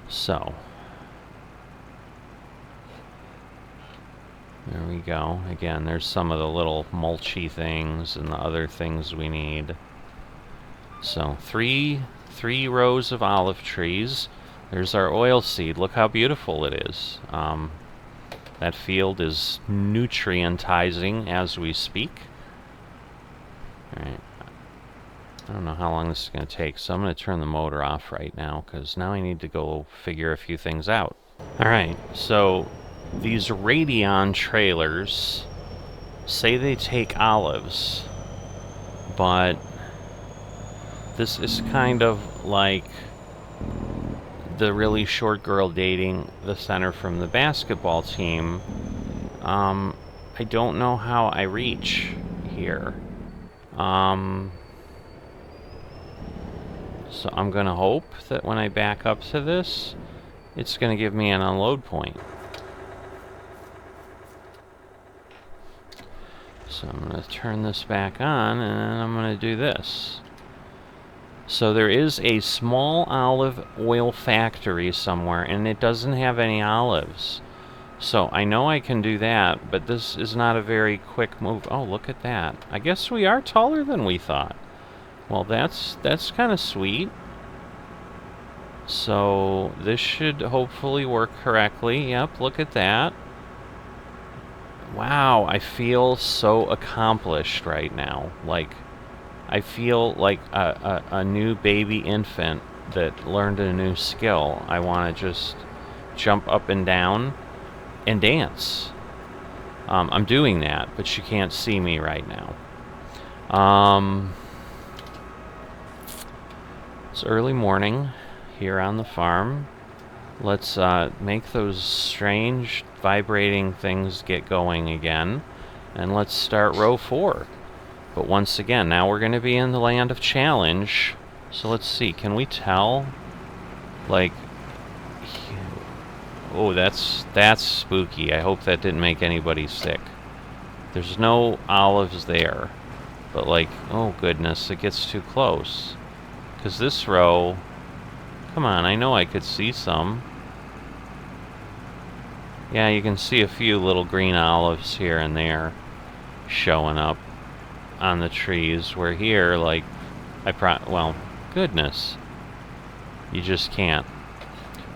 So there we go. Again, there's some of the little mulchy things and the other things we need. So three rows of olive trees. There's our oilseed. Look how beautiful it is. That field is nutrientizing as we speak. Alright. I don't know how long this is going to take, so I'm going to turn the motor off right now, because now I need to go figure a few things out. Alright, so these Radion trailers say they take olives, but this is kind of like the really short girl dating the center from the basketball team. I don't know how I reach here. So I'm going to hope that when I back up to this, it's going to give me an unload point. So I'm going to turn this back on, and I'm going to do this. So there is a small olive oil factory somewhere, and it doesn't have any olives. So I know I can do that, but this is not a very quick move. Oh, look at that. I guess we are taller than we thought. Well, that's kind of sweet. So this should hopefully work correctly. Yep, look at that. Wow, I feel so accomplished right now. Like, I feel like a new baby infant that learned a new skill. I want to just jump up and down and dance. I'm doing that, but you can't see me right now. It's early morning here on the farm. Let's make those strange vibrating things get going again, and let's start row 4. But once again, now we're going to be in the land of challenge. So let's see, can we tell? Like, oh, that's spooky. I hope that didn't make anybody sick. There's no olives there, but like, oh goodness, it gets too close. Because this row, come on, I know I could see some. Yeah, you can see a few little green olives here and there showing up on the trees, where here, like, well, goodness, you just can't.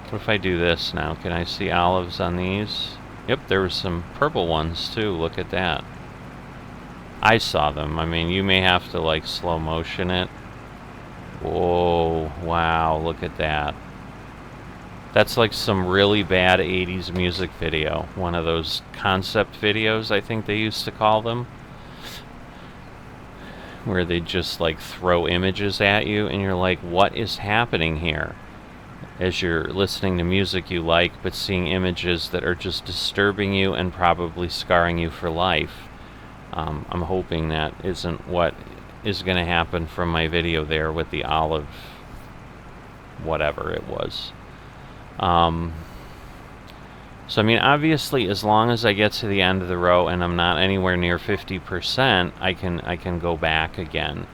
What if I do this now? Can I see olives on these? Yep, there were some purple ones too. Look at that. I saw them. I mean, you may have to like slow motion it. Whoa, wow, look at that. That's like some really bad 80s music video. One of those concept videos, I think they used to call them, where they just like throw images at you and you're like, what is happening here? As you're listening to music you like, but seeing images that are just disturbing you and probably scarring you for life. I'm hoping that isn't what is going to happen from my video there with the olive, whatever it was. So I mean, obviously, as long as I get to the end of the row and I'm not anywhere near 50%, I can go back again.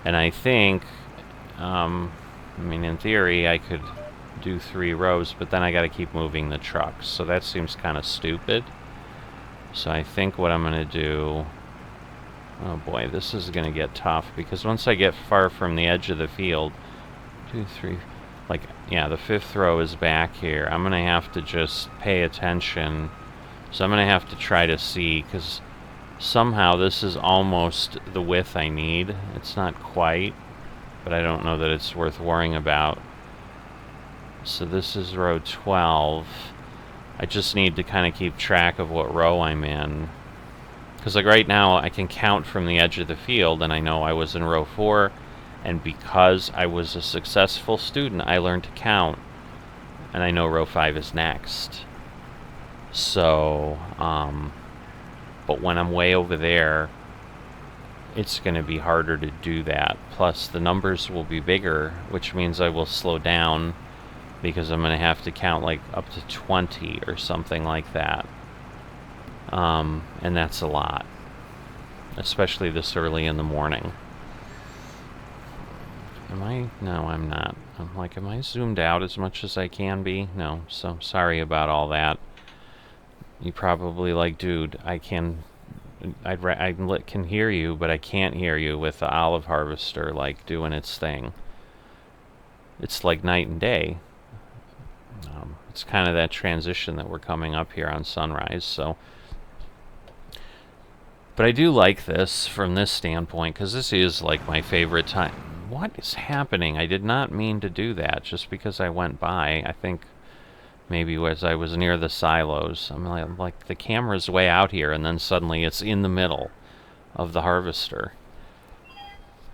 And I think, I mean, in theory, I could do 3 rows, but then I got to keep moving the trucks. So that seems kind of stupid. So I think what I'm going to do... Oh boy, this is going to get tough, because once I get far from the edge of the field... 2, 3... Like, yeah, the 5th row is back here. I'm going to have to just pay attention. So I'm going to have to try to see, because somehow this is almost the width I need. It's not quite, but I don't know that it's worth worrying about. So this is row 12. I just need to kind of keep track of what row I'm in. Because like right now I can count from the edge of the field and I know I was in row 4, and because I was a successful student I learned to count, and I know row 5 is next. So but when I'm way over there, it's going to be harder to do that. Plus the numbers will be bigger, which means I will slow down because I'm going to have to count like up to 20 or something like that. And that's a lot, especially this early in the morning. Am I? No, I'm not. I'm like, am I zoomed out as much as I can be? No, so sorry about all that. You probably like, dude, I can hear you, but I can't hear you with the olive harvester like doing its thing. It's like night and day. It's kind of that transition that we're coming up here on sunrise. So, but I do like this from this standpoint because this is like my favorite time. What is happening? I did not mean to do that just because I went by. I think maybe as I was near the silos, I'm like the camera's way out here, and then suddenly it's in the middle of the harvester.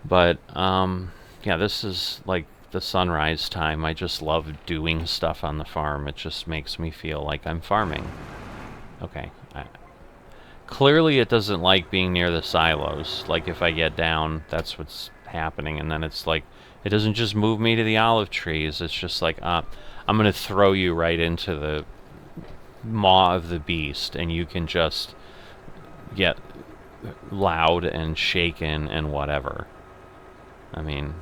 But yeah, this is like the sunrise time. I just love doing stuff on the farm. It just makes me feel like I'm farming. Okay. Clearly it doesn't like being near the silos. Like if I get down, that's what's happening. And then it's like, it doesn't just move me to the olive trees. It's just like, I'm going to throw you right into the maw of the beast, and you can just get loud and shaken and whatever. I mean,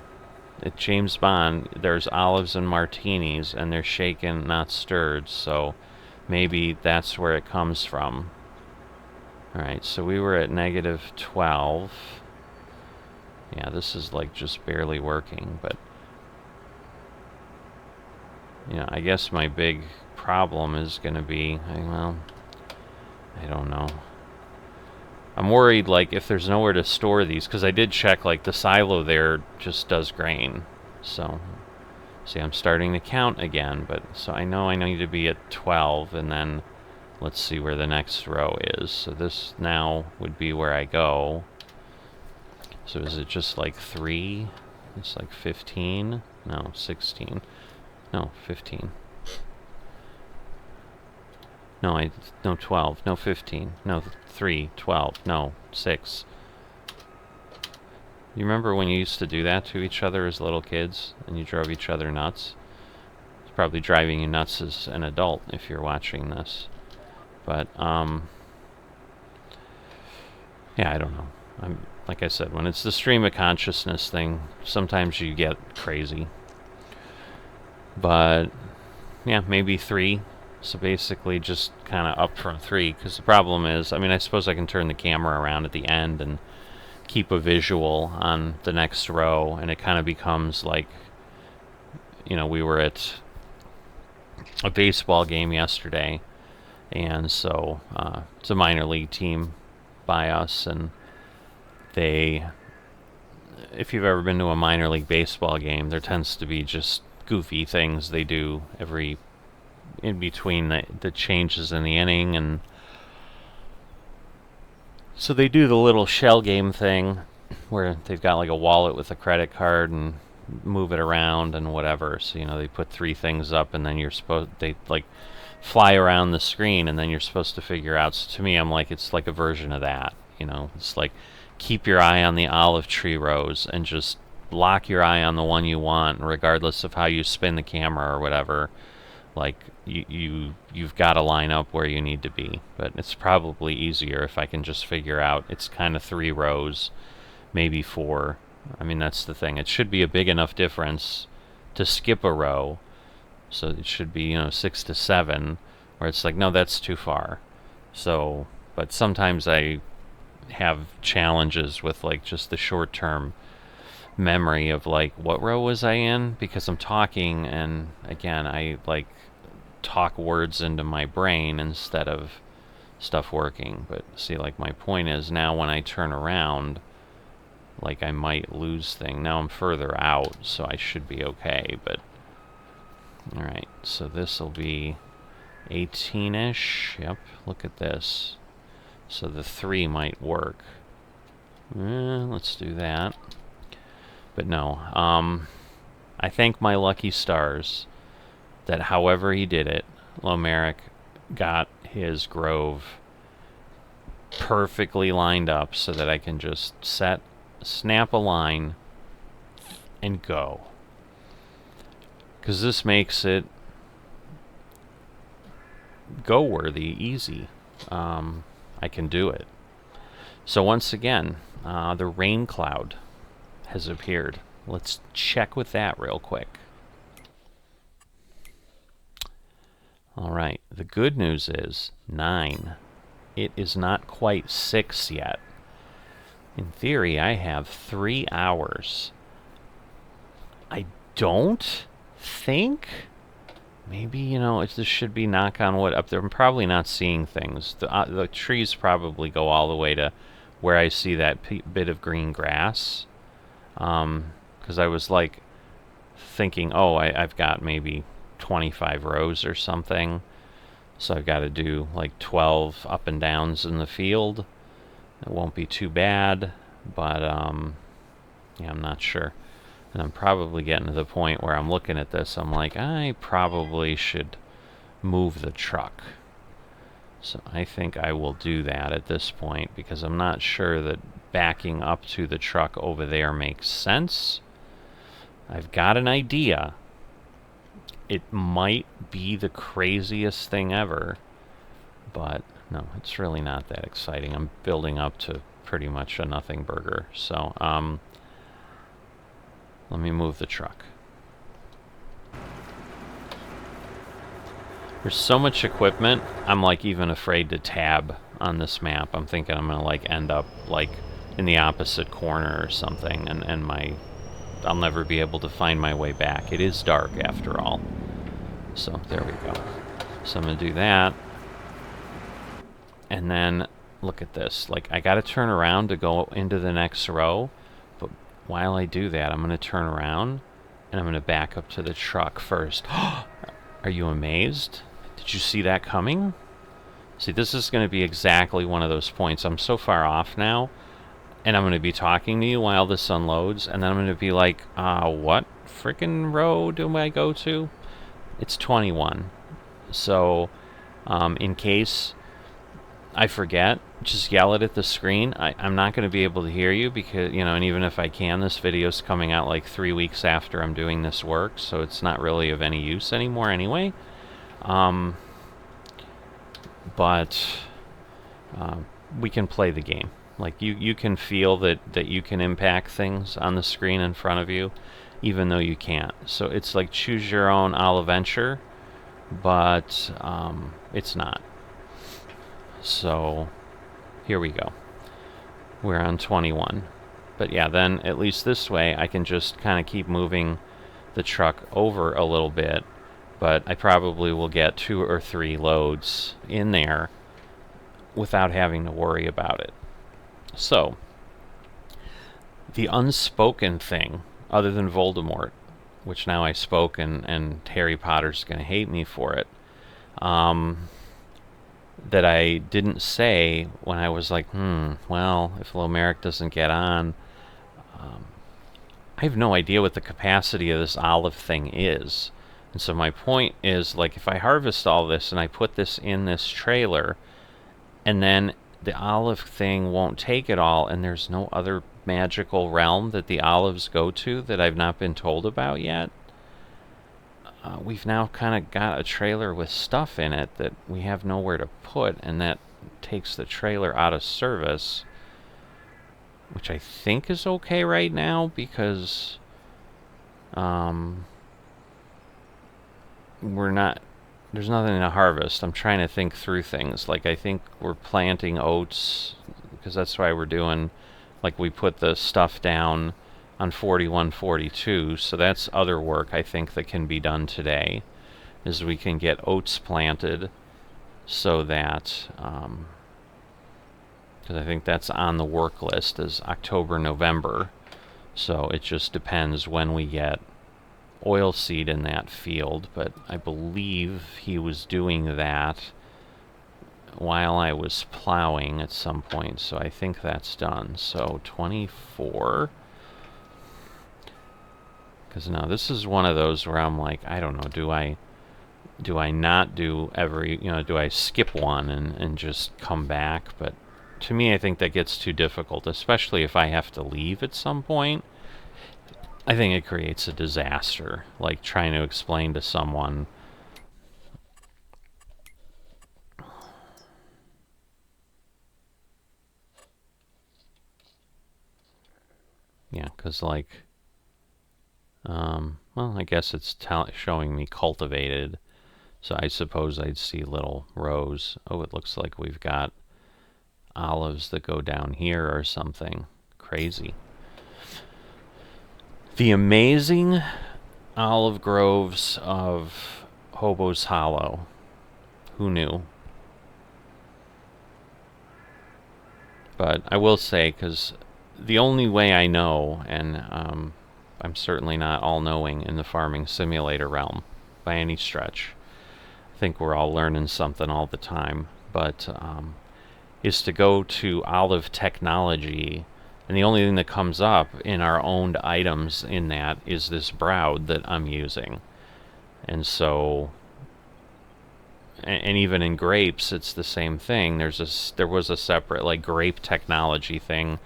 at James Bond, there's olives and martinis, and they're shaken, not stirred, so maybe that's where it comes from. Alright, so we were at -12. Yeah, this is like just barely working, but you know, I guess my big problem is going to be, well, I don't know. I'm worried, like, if there's nowhere to store these, because I did check, like, the silo there just does grain. So, see, I'm starting to count again, but, so I know I need to be at 12, and then let's see where the next row is. So this now would be where I go. So is it just like 3? It's like 15? No, 16. No, 15. No, no, 12. No, 15. No, 3. 12. No, 6. You remember when you used to do that to each other as little kids, and you drove each other nuts? It's probably driving you nuts as an adult if you're watching this. But, yeah, I don't know. Like I said, when it's the stream of consciousness thing, sometimes you get crazy. But, yeah, maybe 3. So basically just kind of up from 3, because the problem is, I mean, I suppose I can turn the camera around at the end and keep a visual on the next row, and it kind of becomes like, you know, we were at a baseball game yesterday, and so it's a minor league team by us, and they, if you've ever been to a minor league baseball game, there tends to be just goofy things they do in between the changes in the inning, and so they do the little shell game thing where they've got like a wallet with a credit card and move it around and whatever. So, you know, they put 3 things up, and then they like fly around the screen, and then you're supposed to figure out. So to me, I'm like, it's like a version of that, you know. It's like, keep your eye on the olive tree rows and just lock your eye on the one you want, regardless of how you spin the camera or whatever. Like, you've got to line up where you need to be. But it's probably easier if I can just figure out it's kind of 3 rows, maybe 4. I mean, that's the thing. It should be a big enough difference to skip a row. So it should be, you know, 6 to 7, where it's like, no, that's too far. So, but sometimes I have challenges with like just the short-term memory of like, what row was I in? Because I'm talking, and again, I like talk words into my brain instead of stuff working. But see, like, my point is, now when I turn around, like, I might lose thing. Now I'm further out, so I should be okay. But alright, so this will be 18-ish. Yep, look at this. So the 3 might work. Let's do that. But no, I thank my lucky stars that however he did it, Lomeric got his grove perfectly lined up so that I can just snap a line and go. Because this makes it go-worthy, easy. I can do it. So once again, the rain cloud has appeared. Let's check with that real quick. Alright, the good news is 9. It is not quite 6 yet. In theory, I have 3 hours. I don't think... Maybe, you know, this should be knock on wood up there. I'm probably not seeing things. The trees probably go all the way to where I see that bit of green grass. Because I was like thinking, oh, I've got maybe 25 rows or something. So I've got to do like 12 up and downs in the field. It won't be too bad, but yeah, I'm not sure. And I'm probably getting to the point where I'm looking at this, I'm like, I probably should move the truck. So I think I will do that at this point, because I'm not sure that backing up to the truck over there makes sense. I've got an idea. It might be the craziest thing ever, but no, it's really not that exciting. I'm building up to pretty much a nothing burger. So, let me move the truck. There's so much equipment, I'm like even afraid to tab on this map. I'm thinking I'm gonna like end up like in the opposite corner or something, and I'll never be able to find my way back. It is dark after all. So there we go. So I'm gonna do that. And then look at this. Like I gotta turn around to go into the next row. While I do that, I'm going to turn around and I'm going to back up to the truck first. Are you amazed? Did you see that coming? See, this is going to be exactly one of those points. I'm so far off now, and I'm going to be talking to you while this unloads, and then I'm going to be like, what frickin' row do I go to? It's 21. So, in case I forget, just yell it at the screen. I'm not going to be able to hear you because, you know, and even if I can, this video's coming out like 3 weeks after I'm doing this work, so it's not really of any use anymore anyway. But we can play the game. Like, you can feel that you can impact things on the screen in front of you, even though you can't. So it's like choose your own Oliventure, but it's not. So here we go. We're on 21. But yeah, then at least this way I can just kind of keep moving the truck over a little bit, but I probably will get 2 or 3 loads in there without having to worry about it. So, the unspoken thing, other than Voldemort, which now I spoke and Harry Potter's going to hate me for it, that I didn't say when I was like, well, if Lomeric doesn't get on, I have no idea what the capacity of this olive thing is. And so my point is, like, if I harvest all this and I put this in this trailer, and then the olive thing won't take it all, and there's no other magical realm that the olives go to that I've not been told about yet, we've now kind of got a trailer with stuff in it that we have nowhere to put, and that takes the trailer out of service, which I think is okay right now because there's nothing to harvest. I'm trying to think through things. Like, I think we're planting oats because that's why we're doing, like, we put the stuff down on 4142, so that's other work I think that can be done today, is we can get oats planted so that, because I think that's on the work list as October, November, so it just depends when we get oilseed in that field, but I believe he was doing that while I was plowing at some point, so I think that's done. So 24. Because now this is one of those where I'm like, I don't know, do I not do every, do I skip one and just come back? But to me, I think that gets too difficult, especially if I have to leave at some point. I think it creates a disaster, like trying to explain to someone. Yeah, because like, well, I guess it's showing me cultivated, so I suppose I'd see little rows. Oh, it looks like we've got olives that go down here or something crazy. The amazing olive groves of Hobo's Hollow. Who knew? But I will say, because the only way I know, and I'm certainly not all-knowing in the farming simulator realm by any stretch. I think we're all learning something all the time, but is to go to olive technology, and the only thing that comes up in our owned items in that is this browd that I'm using. And so, and even in grapes, it's the same thing. There was a separate like grape technology thing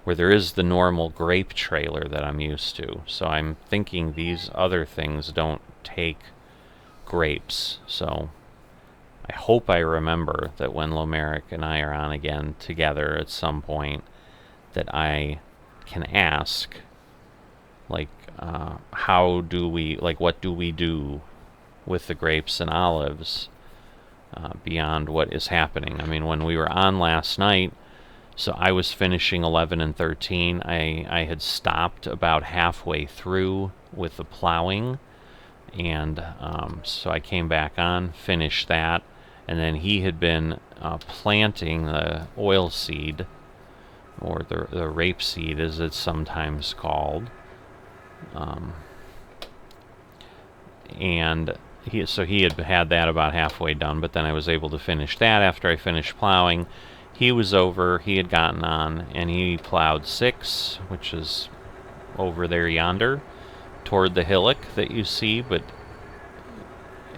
where there is the normal grape trailer that I'm used to. So I'm thinking these other things don't take grapes. So I hope I remember that when Lomeric and I are on again together at some point, that I can ask, like, what do we do with the grapes and olives beyond what is happening? I mean, when we were on last night, so I was finishing 11 and 13. I had stopped about halfway through with the plowing, and so I came back on, finished that, and then he had been planting the oil seed, or the rapeseed as it's sometimes called, and he had that about halfway done, but then I was able to finish that after I finished plowing. He was over, he had gotten on, and he plowed 6, which is over there yonder, toward the hillock that you see, but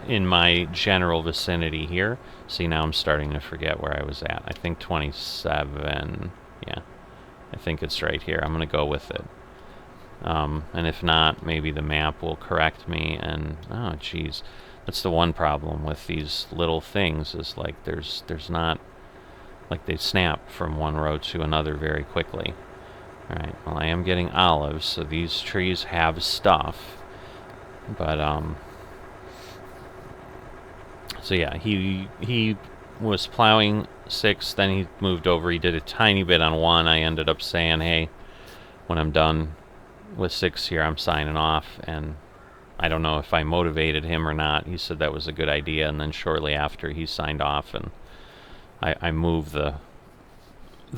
in my general vicinity here. See, now I'm starting to forget where I was at. I think 27, yeah, I think it's right here. I'm going to go with it. And if not, maybe the map will correct me, and, oh, geez, that's the one problem with these little things, is like there's not, like they snap from one row to another very quickly. Alright, well, I am getting olives, so these trees have stuff. But, so yeah, he was plowing 6, then he moved over, he did a tiny bit on 1. I ended up saying, hey, when I'm done with 6 here, I'm signing off, and I don't know if I motivated him or not. He said that was a good idea, and then shortly after, he signed off, and I moved the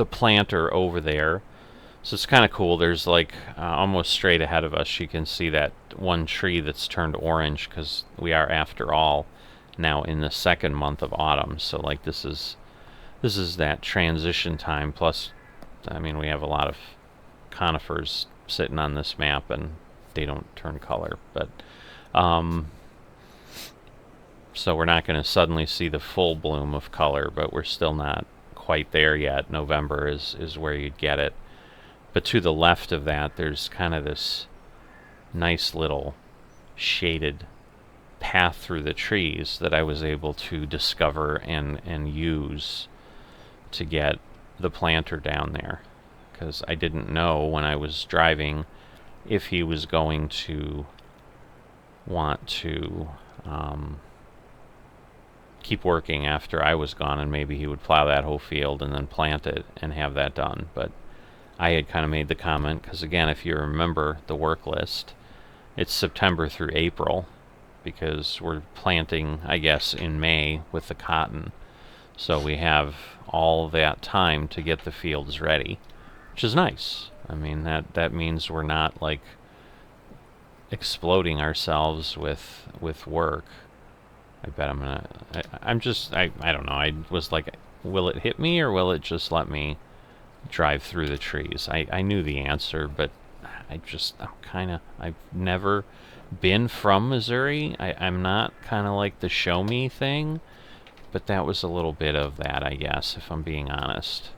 planter over there. So it's kind of cool. There's like almost straight ahead of us, you can see that one tree that's turned orange, because we are, after all, now in the 2nd month of autumn. So like this is that transition time. Plus, I mean, we have a lot of conifers sitting on this map, and they don't turn color. But so we're not going to suddenly see the full bloom of color, but we're still not quite there yet. November is where you'd get it. But to the left of that, there's kind of this nice little shaded path through the trees that I was able to discover and use to get the planter down there, because I didn't know when I was driving if he was going to want to keep working after I was gone, and maybe he would plow that whole field and then plant it and have that done. But I had kind of made the comment, because again, if you remember the work list, it's September through April, because we're planting, I guess, in May with the cotton. So we have all that time to get the fields ready, which is nice. I mean, that means we're not like exploding ourselves with work. I bet I'm gonna... I don't know. I was like, will it hit me or will it just let me drive through the trees? I knew the answer, but I've never been from Missouri. I'm not kind of like the show me thing, but that was a little bit of that, I guess, if I'm being honest.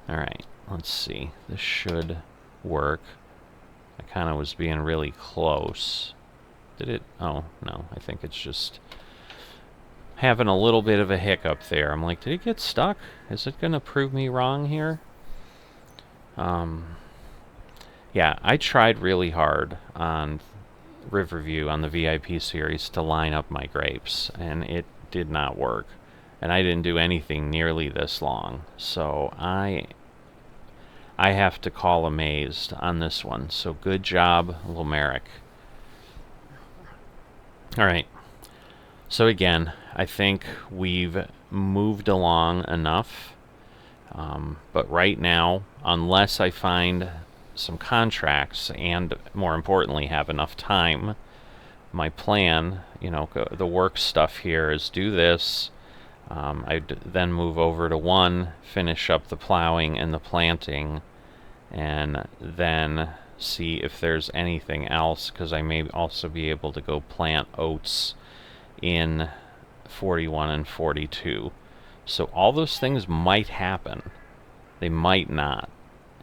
Alright, let's see. This should work. I kind of was being really close. Did it? Oh, no. I think it's just having a little bit of a hiccup there. I'm like, did it get stuck? Is it going to prove me wrong here? Yeah, I tried really hard on Riverview on the VIP series to line up my grapes, and it did not work. And I didn't do anything nearly this long, so I have to call amazed on this one. So good job, Limerick. Alright, so again, I think we've moved along enough, but right now, unless I find some contracts and, more importantly, have enough time, my plan, the work stuff here is do this. I'd then move over to 1, finish up the plowing and the planting, and then see if there's anything else, because I may also be able to go plant oats in 41 and 42. So all those things might happen. They might not.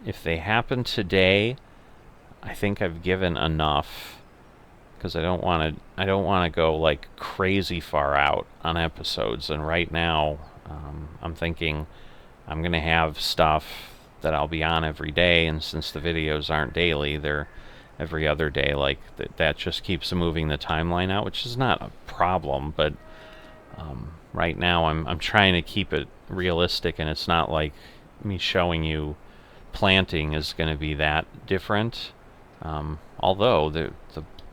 If they happen today, I think I've given enough, because I don't want to go like crazy far out on episodes. And right now, I'm thinking I'm gonna have stuff that I'll be on every day, and since the videos aren't daily, they're every other day. Like that just keeps moving the timeline out, which is not a problem. But right now, I'm trying to keep it realistic, and it's not like me showing you planting is going to be that different. Although the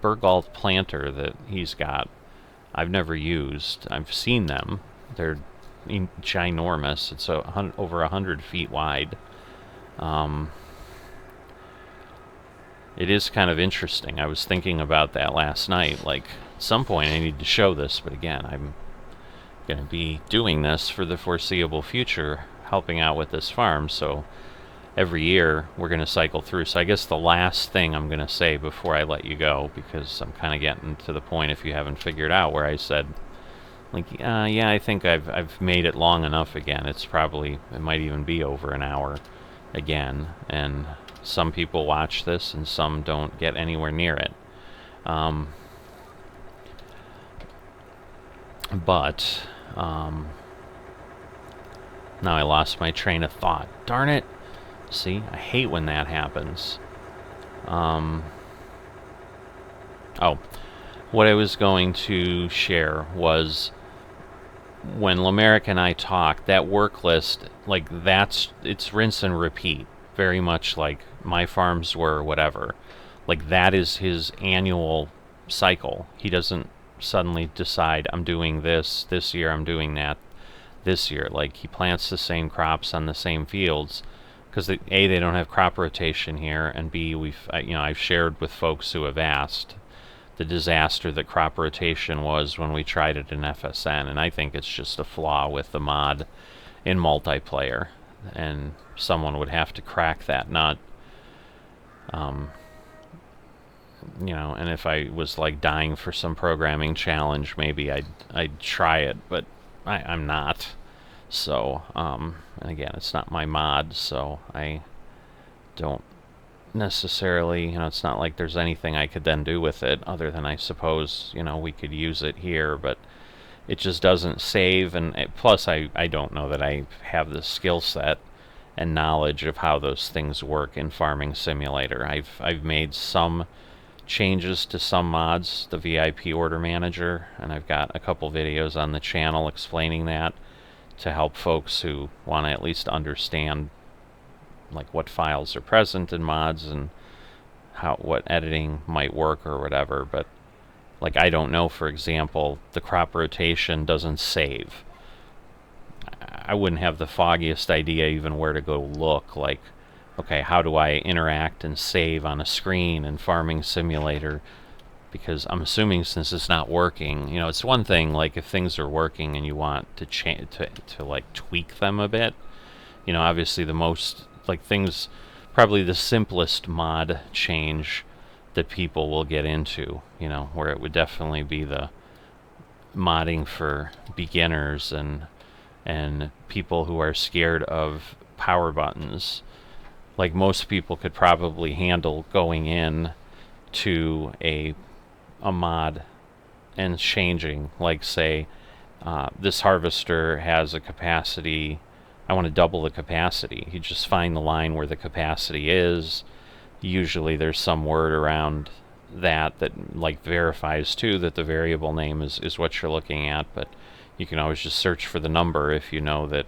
Bergalt planter that he's got, I've never used. I've seen them. They're ginormous. It's over 100 feet wide. It is kind of interesting. I was thinking about that last night. Like, at some point I need to show this, but again, I'm going to be doing this for the foreseeable future, helping out with this farm, so every year we're going to cycle through. So I guess the last thing I'm going to say before I let you go, because I'm kind of getting to the point, if you haven't figured out, where I said, like, yeah, I think I've made it long enough again. It might even be over an hour again, and some people watch this and some don't get anywhere near it. But now I lost my train of thought. Darn it! See, I hate when that happens. Oh, what I was going to share was, when Limerick and I talked, that work list, like, it's rinse and repeat, very much like my farms were, whatever. Like, that is his annual cycle. He doesn't suddenly decide, I'm doing this year, I'm doing that this year. Like, he plants the same crops on the same fields, because A, they don't have crop rotation here, and B, I've shared with folks who have asked the disaster that crop rotation was when we tried it in FSN, and I think it's just a flaw with the mod in multiplayer, and someone would have to crack that nut. And if I was like dying for some programming challenge, maybe I'd try it, but I'm not. So, and again, it's not my mod, so I don't necessarily, it's not like there's anything I could then do with it, other than, I suppose, we could use it here, but it just doesn't save, and plus I don't know that I have the skill set and knowledge of how those things work in Farming Simulator. I've made some changes to some mods, the VIP Order Manager, and I've got a couple videos on the channel explaining that, to help folks who want to at least understand, like, what files are present in mods and what editing might work or whatever. But, like, I don't know, for example, the crop rotation doesn't save. I wouldn't have the foggiest idea even where to go look. Like, okay, how do I interact and save on a screen in Farming Simulator? because I'm assuming since it's not working, you know, it's one thing like if things are working and you want to change to like tweak them a bit. You know, obviously the most like things, probably the simplest mod change that people will get into, you know, where it would definitely be the modding for beginners and people who are scared of power buttons. Like most people could probably handle going in to a mod and changing, like say this harvester has a capacity, I want to double the capacity. You just find the line where the capacity is. Usually there's some word around that like verifies too that the variable name is what you're looking at, but you can always just search for the number if you know that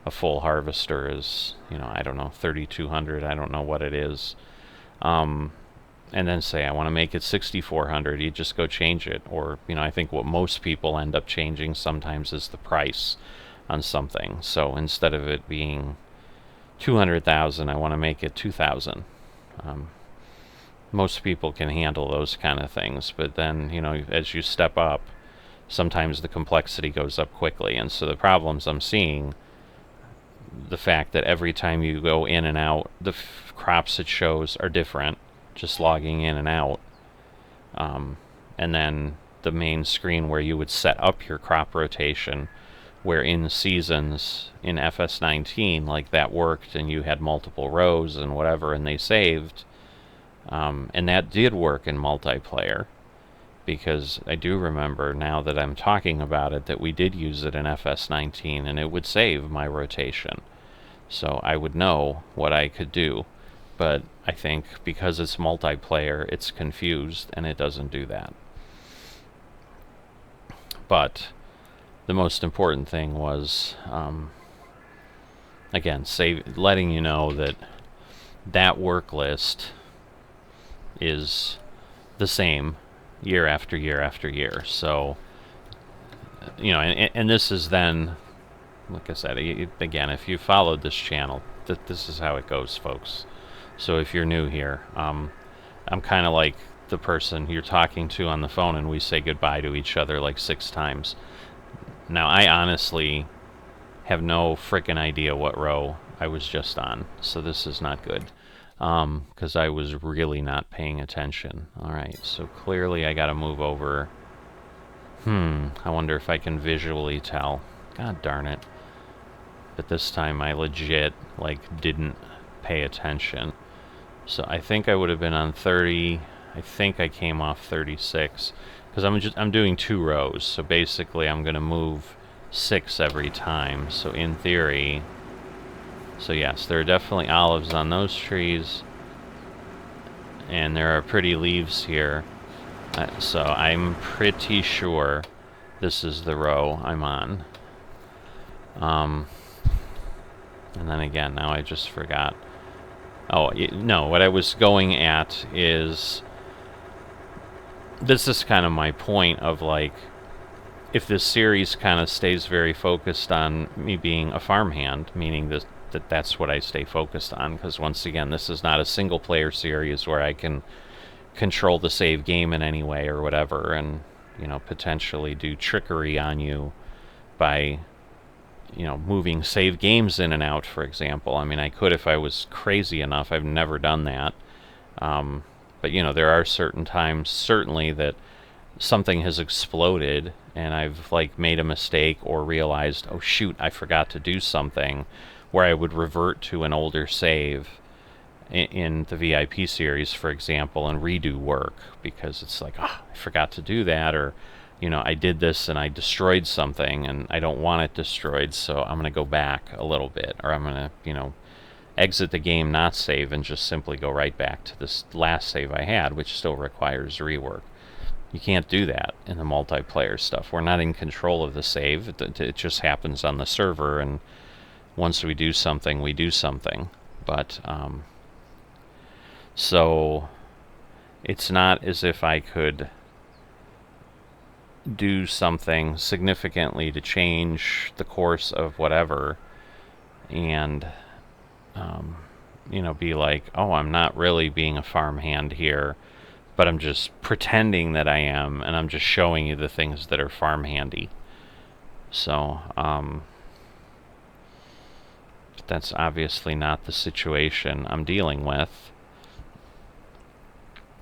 a full harvester is, you know, I don't know, 3200, I don't know what it is. And then say I want to make it 6400, you just go change it. Or, you know, I think what most people end up changing sometimes is the price on something. So instead of it being 200,000, I want to make it 2,000. Most people can handle those kind of things, but then, you know, as you step up, sometimes the complexity goes up quickly. And so the problems I'm seeing, the fact that every time you go in and out, the crops it shows are different, just logging in and out. And then the main screen where you would set up your crop rotation, where in seasons in FS19, like that worked and you had multiple rows and whatever, and they saved. And that did work in multiplayer, because I do remember now that I'm talking about it that we did use it in FS19 and it would save my rotation. So I would know what I could do. But I think because it's multiplayer, it's confused and it doesn't do that. But the most important thing was, again, letting you know that that work list is the same year after year after year. So, you know, and this is then, like I said, again, if you followed this channel, this is how it goes, folks. So if you're new here, I'm kind of like the person you're talking to on the phone and we say goodbye to each other like 6 times. Now, I honestly have no frickin' idea what row I was just on, so this is not good, because I was really not paying attention. Alright, so clearly I gotta move over. I wonder if I can visually tell. God darn it. But this time I legit, like, didn't pay attention. So I think I would have been on 30. I think I came off 36, because I'm doing 2 rows. So basically I'm going to move 6 every time. So in theory, so yes, there are definitely olives on those trees, and there are pretty leaves here. So I'm pretty sure this is the row I'm on. And then again, now I just forgot. Oh, no, what I was going at is, this is kind of my point of, like, if this series kind of stays very focused on me being a farmhand, meaning that's what I stay focused on, because once again, this is not a single player series where I can control the save game in any way or whatever, and, you know, potentially do trickery on you by, you know, moving save games in and out, for example. I mean, I could if I was crazy enough. I've never done that. But, you know, there are certain times, certainly, that something has exploded and I've, like, made a mistake or realized, oh, shoot, I forgot to do something, where I would revert to an older save in the VIP series, for example, and redo work, because it's like, I forgot to do that, or, you know, I did this and I destroyed something and I don't want it destroyed, so I'm going to go back a little bit, or I'm going to, you know, exit the game, not save, and just simply go right back to this last save I had, which still requires rework. You can't do that in the multiplayer stuff. We're not in control of the save. It just happens on the server, and once we do something, we do something. But, so it's not as if I could do something significantly to change the course of whatever and, you know, be like, oh, I'm not really being a farmhand here, but I'm just pretending that I am, and I'm just showing you the things that are farm handy. So, but that's obviously not the situation I'm dealing with,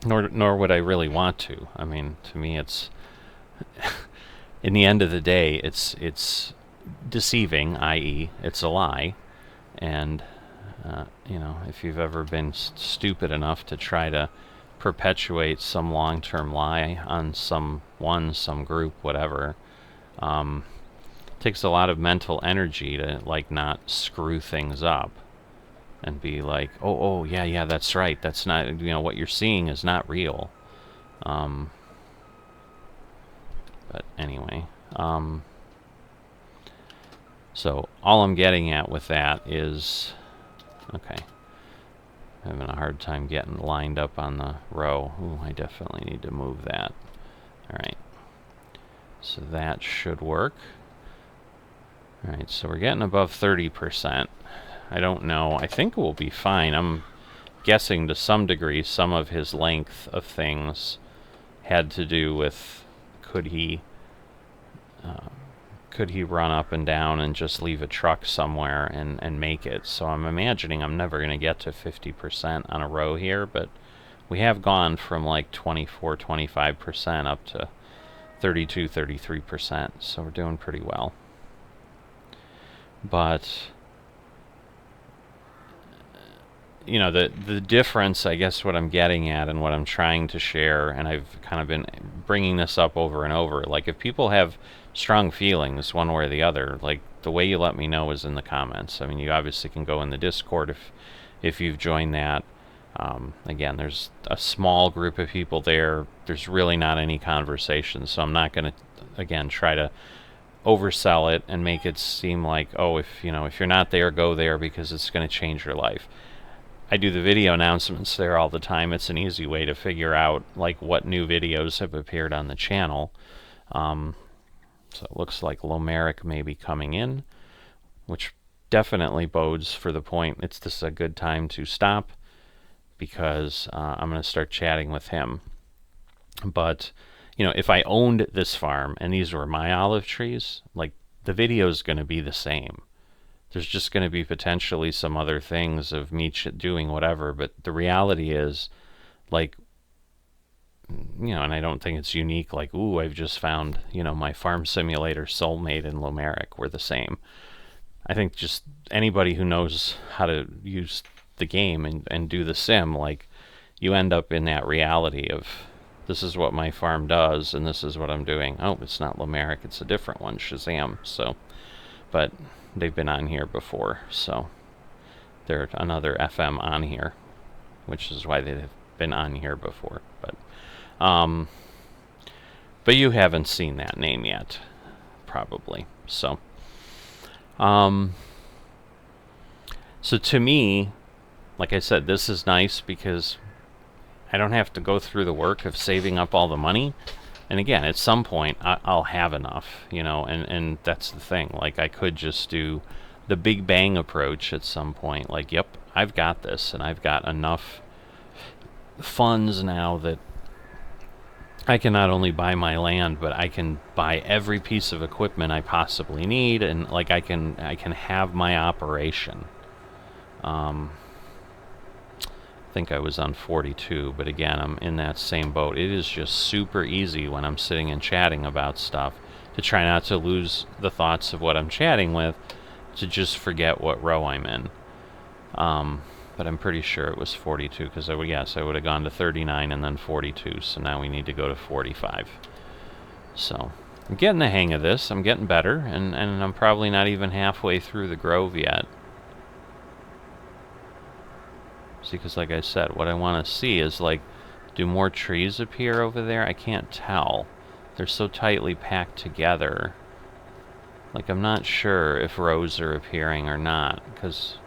nor would I really want to. I mean, to me, it's in the end of the day, it's deceiving, i.e., it's a lie, and you know, if you've ever been stupid enough to try to perpetuate some long-term lie on some group, whatever, it takes a lot of mental energy to like not screw things up and be like, oh yeah, that's right, that's not, you know, what you're seeing is not real. But anyway, so all I'm getting at with that is, okay, having a hard time getting lined up on the row. Ooh, I definitely need to move that. Alright, so that should work. Alright, so we're getting above 30%. I don't know. I think we'll be fine. I'm guessing to some degree some of his length of things had to do with could he run up and down and just leave a truck somewhere and make it. So I'm imagining I'm never going to get to 50% on a row here, but we have gone from like 24, 25% up to 32, 33%, so we're doing pretty well. But you know, the difference, I guess what I'm getting at and what I'm trying to share, and I've kind of been bringing this up over and over, like if people have strong feelings one way or the other, like the way you let me know is in the comments. I mean, you obviously can go in the Discord if you've joined that. Again, there's a small group of people there. There's really not any conversation, so I'm not going to, again, try to oversell it and make it seem like, oh, if you're not there, go there because it's going to change your life. I do the video announcements there all the time. It's an easy way to figure out like what new videos have appeared on the channel. So it looks like Lomeric may be coming in, which definitely bodes for the point it's just a good time to stop, because I'm going to start chatting with him. But you know, if I owned this farm and these were my olive trees, like the video is going to be the same. There's just going to be potentially some other things of me doing whatever, but the reality is, like, you know, and I don't think it's unique, like, ooh, I've just found, you know, my farm simulator soulmate in Lomeric. We're the same. I think just anybody who knows how to use the game and do the sim, like, you end up in that reality of, this is what my farm does, and this is what I'm doing. Oh, it's not Lomeric, it's a different one, Shazam. So, but they've been on here before, so they're another FM on here, which is why they've been on here before. But you haven't seen that name yet, probably. So, so to me, like I said, this is nice because I don't have to go through the work of saving up all the money. And again, at some point, I'll have enough, you know, and that's the thing. Like, I could just do the big bang approach at some point. Like, yep, I've got this, and I've got enough funds now that I can not only buy my land, but I can buy every piece of equipment I possibly need, and like I can have my operation. I think I was on 42, but again, I'm in that same boat. It is just super easy when I'm sitting and chatting about stuff to try not to lose the thoughts of what I'm chatting with, to just forget what row I'm in. But I'm pretty sure it was 42, because I would have gone to 39 and then 42, so now we need to go to 45. So I'm getting the hang of this. I'm getting better, and I'm probably not even halfway through the grove yet. See, because like I said, what I want to see is, like, do more trees appear over there? I can't tell. They're so tightly packed together. Like, I'm not sure if rows are appearing or not, because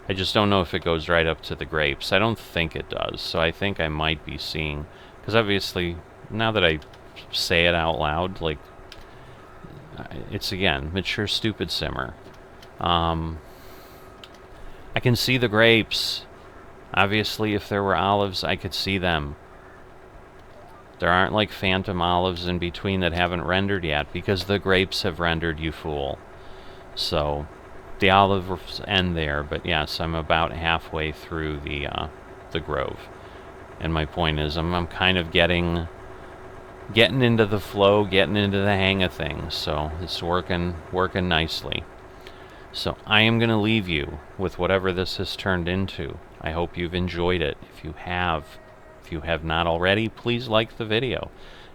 I just don't know if it goes right up to the grapes. I don't think it does, so I think I might be seeing, because obviously, now that I say it out loud, like, it's, again, mature, stupid simmer. I can see the grapes. Obviously, if there were olives, I could see them. There aren't like phantom olives in between that haven't rendered yet, because the grapes have rendered, you fool. So the olives end there, but yes, I'm about halfway through the grove. And my point is, I'm kind of getting into the flow, getting into the hang of things. So it's working nicely. So I am going to leave you with whatever this has turned into. I hope you've enjoyed it. If you have not already, please like the video.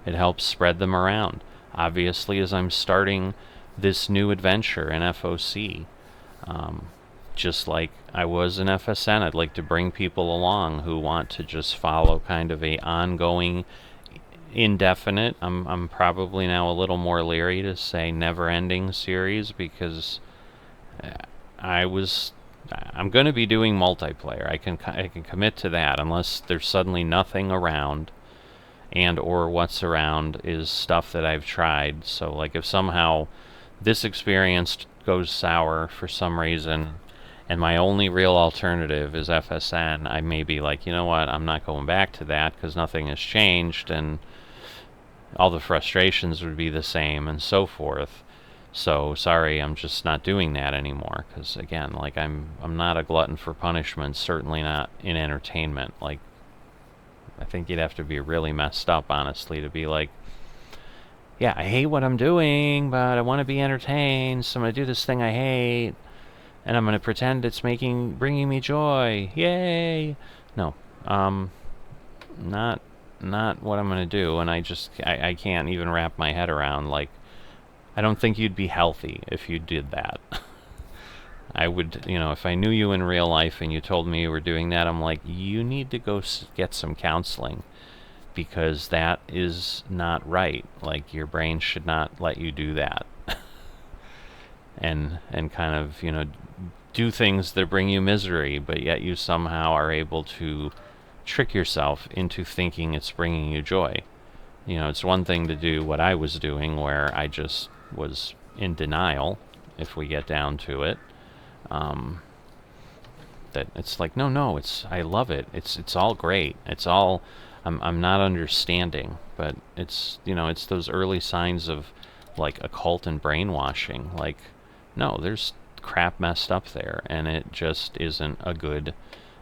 It helps spread them around. Obviously, as I'm starting this new adventure in FOC, just like I was in FSN, I'd like to bring people along who want to just follow kind of a ongoing, indefinite, I'm probably now a little more leery to say never-ending series, because I'm going to be doing multiplayer. I can commit to that, unless there's suddenly nothing around, and or what's around is stuff that I've tried. So like if somehow this experience goes sour for some reason and my only real alternative is FSN, I may be like, you know what, I'm not going back to that because nothing has changed and all the frustrations would be the same and so forth. So sorry, I'm just not doing that anymore, because again, like I'm not a glutton for punishment, certainly not in entertainment. Like I think you'd have to be really messed up, honestly, to be like, yeah, I hate what I'm doing, but I want to be entertained, so I'm going to do this thing I hate, and I'm going to pretend it's bringing me joy. Yay! No, not what I'm going to do, and I can't even wrap my head around, like, I don't think you'd be healthy if you did that. I would, if I knew you in real life and you told me you were doing that, I'm like, you need to go get some counseling, because that is not right. Like, your brain should not let you do that. and kind of, do things that bring you misery, but yet you somehow are able to trick yourself into thinking it's bringing you joy. It's one thing to do what I was doing, where I just was in denial, if we get down to it. That it's like, no, I love it. It's all great. It's all, I'm not understanding, but it's, it's those early signs of like occult and brainwashing. Like, no, there's crap messed up there, and it just isn't a good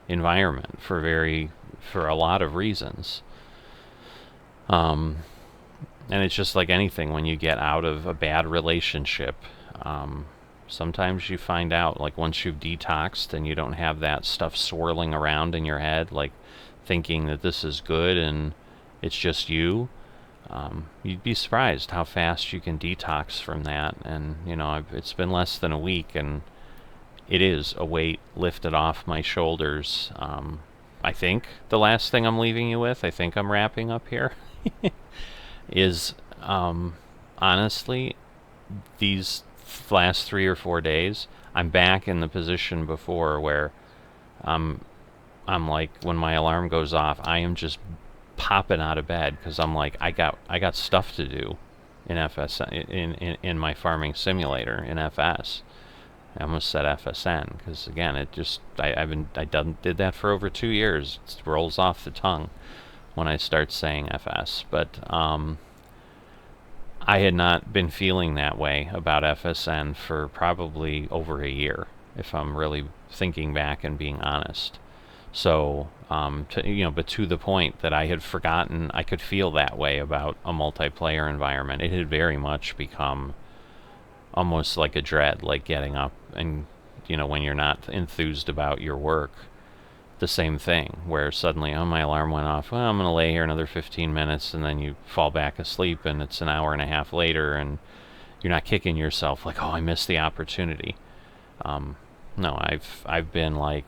environment for a lot of reasons. And it's just like anything, when you get out of a bad relationship, sometimes you find out, like, once you've detoxed and you don't have that stuff swirling around in your head, like thinking that this is good and it's just you, you'd be surprised how fast you can detox from that. And it's been less than a week, and it is a weight lifted off my shoulders. I think the last thing I'm leaving you with, I think I'm wrapping up here, is honestly, these last 3 or 4 days, I'm back in the position before where I'm like, when my alarm goes off, I am just popping out of bed, because I'm like, I got stuff to do in in my farming simulator in FS. I almost said FSN, because again, it just, I did that for over 2 years. It rolls off the tongue when I start saying FS, but I had not been feeling that way about FSN for probably over a year, if I'm really thinking back and being honest. So, but to the point that I had forgotten I could feel that way about a multiplayer environment. It had very much become almost like a dread, like getting up and, when you're not enthused about your work, the same thing, where suddenly, oh, my alarm went off, well, I'm going to lay here another 15 minutes, and then you fall back asleep, and it's an hour and a half later, and you're not kicking yourself like, oh, I missed the opportunity. No, I've been like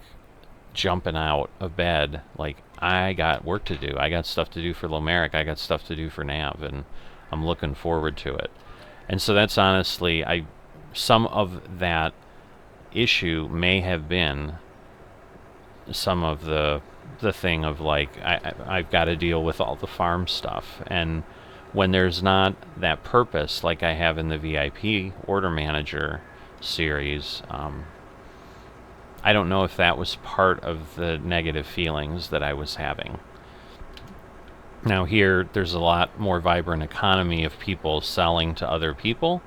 jumping out of bed, like, I got work to do, I got stuff to do for Lomeric, I got stuff to do for Nav, and I'm looking forward to it. And so that's honestly, some of that issue may have been some of the thing of like, I've got to deal with all the farm stuff, and when there's not that purpose like I have in the VIP Order Manager series, I don't know if that was part of the negative feelings that I was having. Now here, there's a lot more vibrant economy of people selling to other people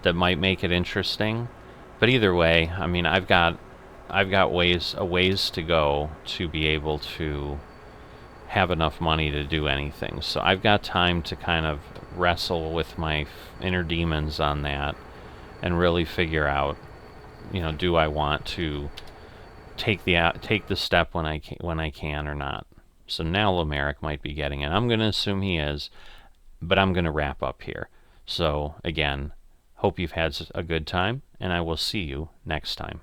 that might make it interesting. But either way, I mean, I've got ways to go to be able to have enough money to do anything. So I've got time to kind of wrestle with my inner demons on that and really figure out, do I want to take the step when I can or not. So now Lamerick might be getting it. I'm going to assume he is, but I'm going to wrap up here. So again, hope you've had a good time, and I will see you next time.